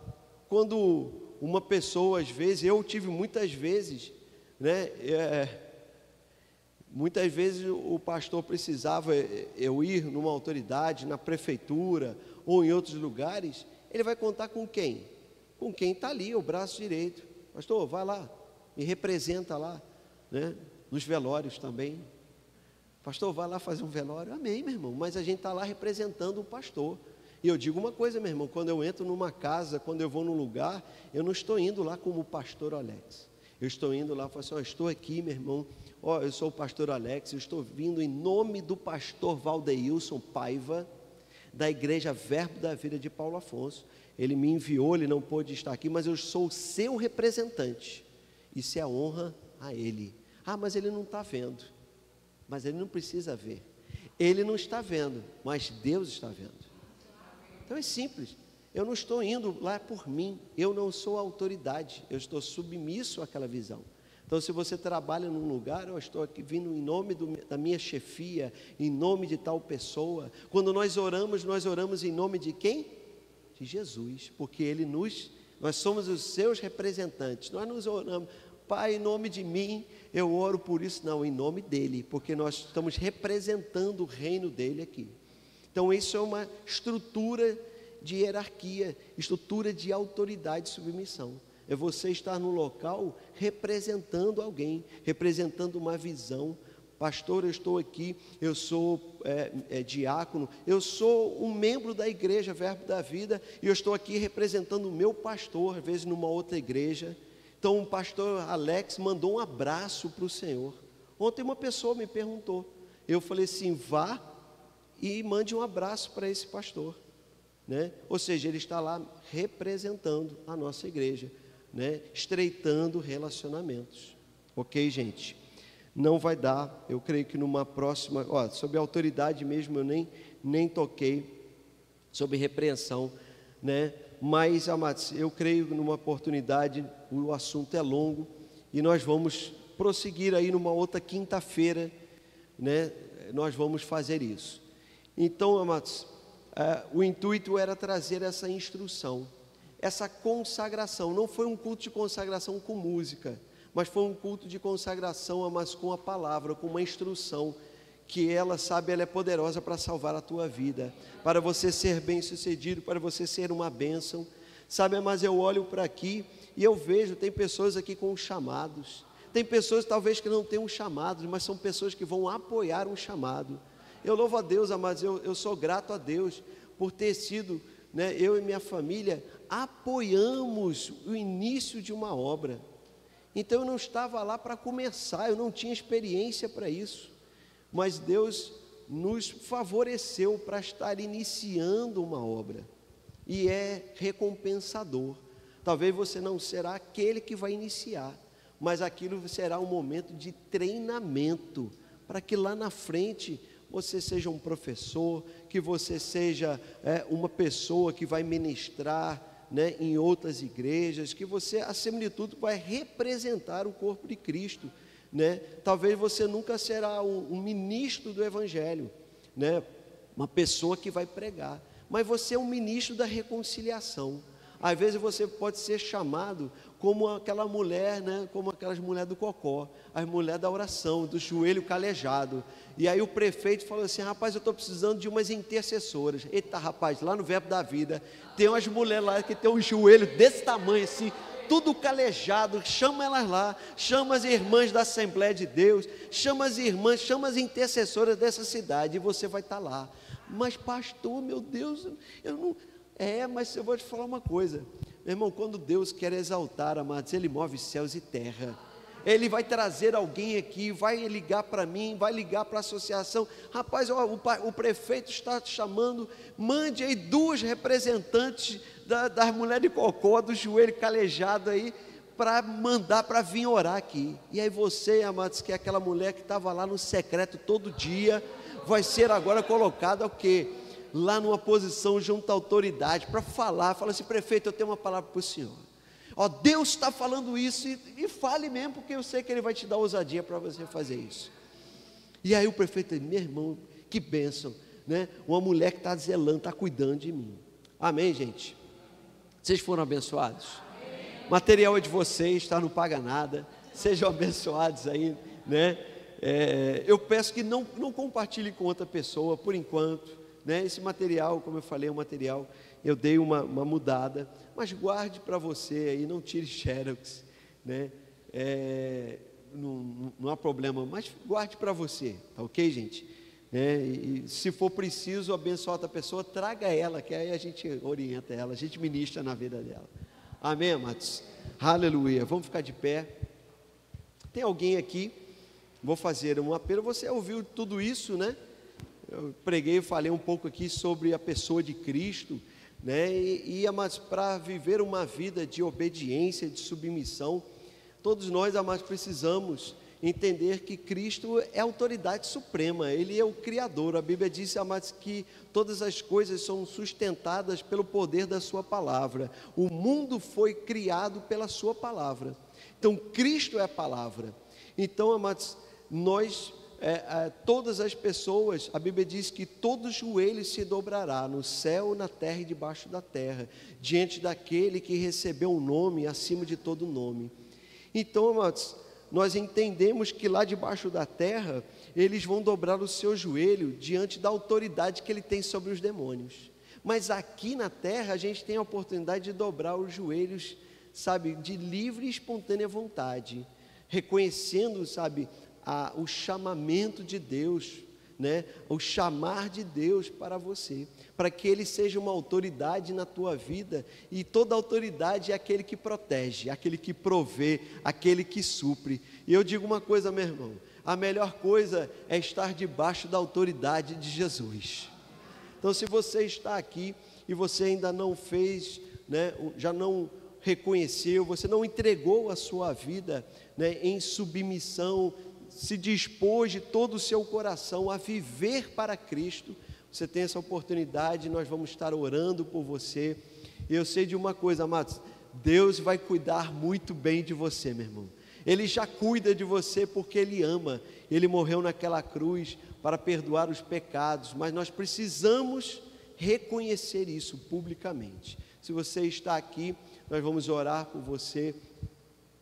Quando uma pessoa, às vezes, eu tive muitas vezes, né? Muitas vezes o pastor precisava eu ir numa autoridade, na prefeitura ou em outros lugares, ele vai contar com quem? Com quem está ali, o braço direito. Pastor, vai lá, me representa lá, né? Nos velórios também. Pastor, vai lá fazer um velório. Amém, meu irmão, mas a gente está lá representando o pastor. E eu digo uma coisa, meu irmão, quando eu entro numa casa, quando eu vou num lugar, eu não estou indo lá como o pastor Alex. Eu estou indo lá e falo assim, ó, estou aqui, meu irmão, ó, eu sou o pastor Alex, eu estou vindo em nome do pastor Valdeilson Paiva, da igreja Verbo da Vida de Paulo Afonso. Ele me enviou, ele não pôde estar aqui, mas eu sou o seu representante. Isso é a honra a ele. Ah, mas ele não está vendo. Mas ele não precisa ver. Ele não está vendo, mas Deus está vendo. Então é simples. Eu não estou indo lá por mim, eu não sou autoridade, eu estou submisso àquela visão. Então, se você trabalha num lugar, eu estou aqui vindo em nome da minha chefia, em nome de tal pessoa. Quando nós oramos em nome de quem? De Jesus, porque nós somos os seus representantes. Nós nos oramos, Pai, em nome de mim, eu oro por isso. Não, em nome dele, porque nós estamos representando o reino dele aqui. Então, isso é uma estrutura de hierarquia, estrutura de autoridade e submissão. É você estar no local representando alguém, representando uma visão. Pastor, eu estou aqui, eu sou diácono, eu sou um membro da igreja Verbo da Vida, e eu estou aqui representando o meu pastor, às vezes numa outra igreja. Então o pastor Alex mandou um abraço para o Senhor. Ontem uma pessoa me perguntou, eu falei assim, vá e mande um abraço para esse pastor. Né? Ou seja, ele está lá representando a nossa igreja, né? Estreitando relacionamentos. Ok, gente? Não vai dar, eu creio que numa próxima, sobre autoridade mesmo eu nem toquei, sobre repreensão, né? Mas, amados, eu creio que numa oportunidade, o assunto é longo, e nós vamos prosseguir aí numa outra quinta-feira, né? Nós vamos fazer isso. Então, amados, o intuito era trazer essa instrução, essa consagração. Não foi um culto de consagração com música, mas foi um culto de consagração, mas com a palavra, com uma instrução, que ela é poderosa para salvar a tua vida, para você ser bem sucedido, para você ser uma bênção, sabe, mas eu olho para aqui, e eu vejo, tem pessoas aqui com chamados, tem pessoas talvez que não tenham chamados, mas são pessoas que vão apoiar um chamado. Eu louvo a Deus, amados, eu sou grato a Deus por ter sido, né, eu e minha família apoiamos o início de uma obra. Então eu não estava lá para começar, eu não tinha experiência para isso, mas Deus nos favoreceu para estar iniciando uma obra, e é recompensador. Talvez você não será aquele que vai iniciar, mas aquilo será um momento de treinamento, para que lá na frente você seja um professor, que você seja uma pessoa que vai ministrar, né, em outras igrejas, que você, acima de tudo, vai representar o corpo de Cristo, né? Talvez você nunca será um ministro do Evangelho, né, uma pessoa que vai pregar, mas você é um ministro da reconciliação. Às vezes você pode ser chamado como aquela mulher, né, como aquelas mulheres do Cocó, as mulheres da oração, do joelho calejado. E aí o prefeito falou assim, rapaz, eu estou precisando de umas intercessoras. Eita, rapaz, lá no Verbo da Vida, tem umas mulheres lá que tem um joelho desse tamanho assim, tudo calejado, chama elas lá, chama as irmãs da Assembleia de Deus, chama as irmãs, chama as intercessoras dessa cidade, e você vai estar lá. Mas pastor, meu Deus, eu não... mas eu vou te falar uma coisa, meu irmão, quando Deus quer exaltar, amados, Ele move céus e terra. ele vai trazer alguém aqui, vai ligar para mim, vai ligar para a associação. Rapaz, ó, o prefeito está te chamando, mande aí 2 representantes das mulheres de cocô, do joelho calejado aí, para mandar para vir orar aqui. E aí você, amados, que é aquela mulher que estava lá no secreto todo dia, vai ser agora colocada o quê? Lá numa posição junto à autoridade, para falar, fala assim: prefeito, eu tenho uma palavra para o senhor. Ó, Deus está falando isso, e fale mesmo, porque eu sei que Ele vai te dar ousadia para você fazer isso. E aí o prefeito diz: meu irmão, que bênção, né? Uma mulher que está zelando, está cuidando de mim. Amém, gente? Vocês foram abençoados? Amém. Material é de vocês, tá? Não paga nada. Sejam abençoados aí, né? Eu peço que não compartilhe com outra pessoa por enquanto, né? Esse material, como eu falei, é um material, eu dei uma mudada, mas guarde para você aí, não tire xerox, né? Não há problema, mas guarde para você, tá ok, gente? E se for preciso abençoar outra pessoa, traga ela, que aí a gente orienta ela, a gente ministra na vida dela. Amém, amados? Aleluia. Vamos ficar de pé. Tem alguém aqui? Vou fazer um apelo. Você ouviu tudo isso, né? Eu preguei, falei um pouco aqui sobre a pessoa de Cristo, né? Amados, para viver uma vida de obediência, de submissão, todos nós, amados, precisamos entender que Cristo é a autoridade suprema, Ele é o Criador. A Bíblia diz, amados, que todas as coisas são sustentadas pelo poder da sua palavra. O mundo foi criado pela sua palavra. Então, Cristo é a palavra. Então, amados, nós, todas as pessoas, a Bíblia diz que todo joelho se dobrará, no céu, na terra e debaixo da terra, diante daquele que recebeu um nome acima de todo nome. Então, amados, nós entendemos que lá debaixo da terra, eles vão dobrar o seu joelho diante da autoridade que ele tem sobre os demônios. Mas aqui na terra, a gente tem a oportunidade de dobrar os joelhos, sabe, de livre e espontânea vontade, reconhecendo, sabe, o chamamento de Deus, né? O chamar de Deus para você, para que Ele seja uma autoridade na tua vida, e toda autoridade é aquele que protege, aquele que provê, aquele que supre. E eu digo uma coisa, meu irmão, a melhor coisa é estar debaixo da autoridade de Jesus. Então, se você está aqui e você ainda não fez, né, já não reconheceu, você não entregou a sua vida, né, em submissão, se dispôs de todo o seu coração a viver para Cristo, você tem essa oportunidade. Nós vamos estar orando por você. E eu sei de uma coisa, amados, Deus vai cuidar muito bem de você, meu irmão. Ele já cuida de você porque Ele ama. Ele morreu naquela cruz para perdoar os pecados, mas nós precisamos reconhecer isso publicamente. Se você está aqui, nós vamos orar por você,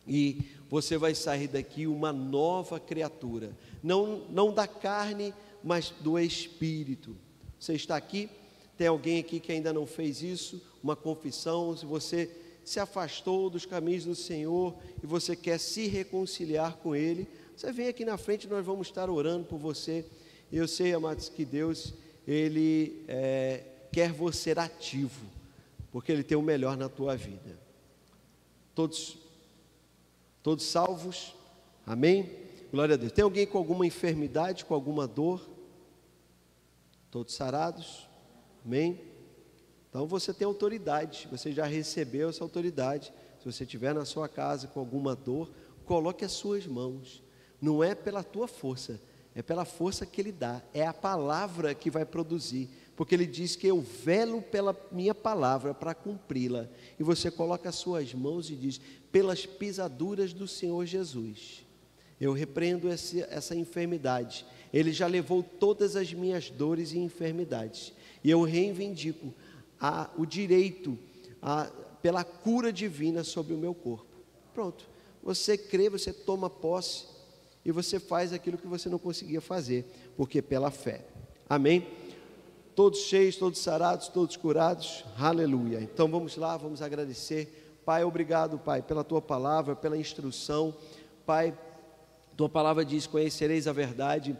e você vai sair daqui uma nova criatura, não da carne, mas do Espírito. Você está aqui, tem alguém aqui que ainda não fez isso, uma confissão, se você se afastou dos caminhos do Senhor e você quer se reconciliar com Ele, você vem aqui na frente, nós vamos estar orando por você. Eu sei, amados, que Deus, Ele quer você ativo, porque Ele tem o melhor na tua vida. Todos salvos? Amém? Glória a Deus. Tem alguém com alguma enfermidade, com alguma dor? Todos sarados? Amém? Então você tem autoridade, você já recebeu essa autoridade. Se você estiver na sua casa com alguma dor, coloque as suas mãos. Não é pela tua força, é pela força que Ele dá, é a palavra que vai produzir, porque Ele diz que eu velo pela minha palavra para cumpri-la. E você coloca as suas mãos e diz: pelas pisaduras do Senhor Jesus, eu repreendo essa enfermidade. Ele já levou todas as minhas dores e enfermidades, e eu reivindico o direito pela cura divina sobre o meu corpo. Pronto, você crê, você toma posse, e você faz aquilo que você não conseguia fazer, porque pela fé. Amém? Todos cheios, todos sarados, todos curados, aleluia. Então vamos lá, vamos agradecer. Pai, obrigado, Pai, pela Tua palavra, pela instrução. Pai, Tua palavra diz: conhecereis a verdade,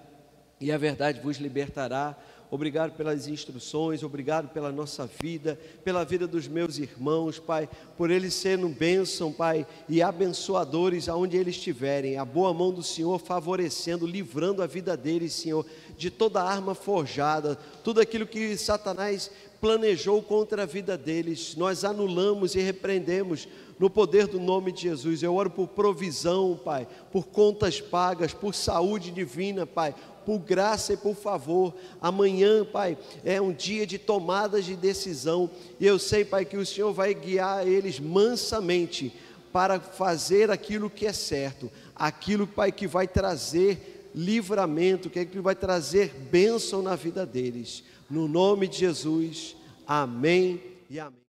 e a verdade vos libertará. Obrigado pelas instruções, obrigado pela nossa vida, pela vida dos meus irmãos, Pai, por eles serem bênção, Pai, e abençoadores aonde eles estiverem. A boa mão do Senhor favorecendo, livrando a vida deles, Senhor, de toda arma forjada, tudo aquilo que Satanás planejou contra a vida deles, nós anulamos e repreendemos no poder do nome de Jesus. Eu oro por provisão, Pai, por contas pagas, por saúde divina, Pai, por graça e por favor. Amanhã, Pai, é um dia de tomadas de decisão, e eu sei, Pai, que o Senhor vai guiar eles mansamente para fazer aquilo que é certo, aquilo, Pai, que vai trazer livramento, que vai trazer bênção na vida deles. No nome de Jesus, amém e amém.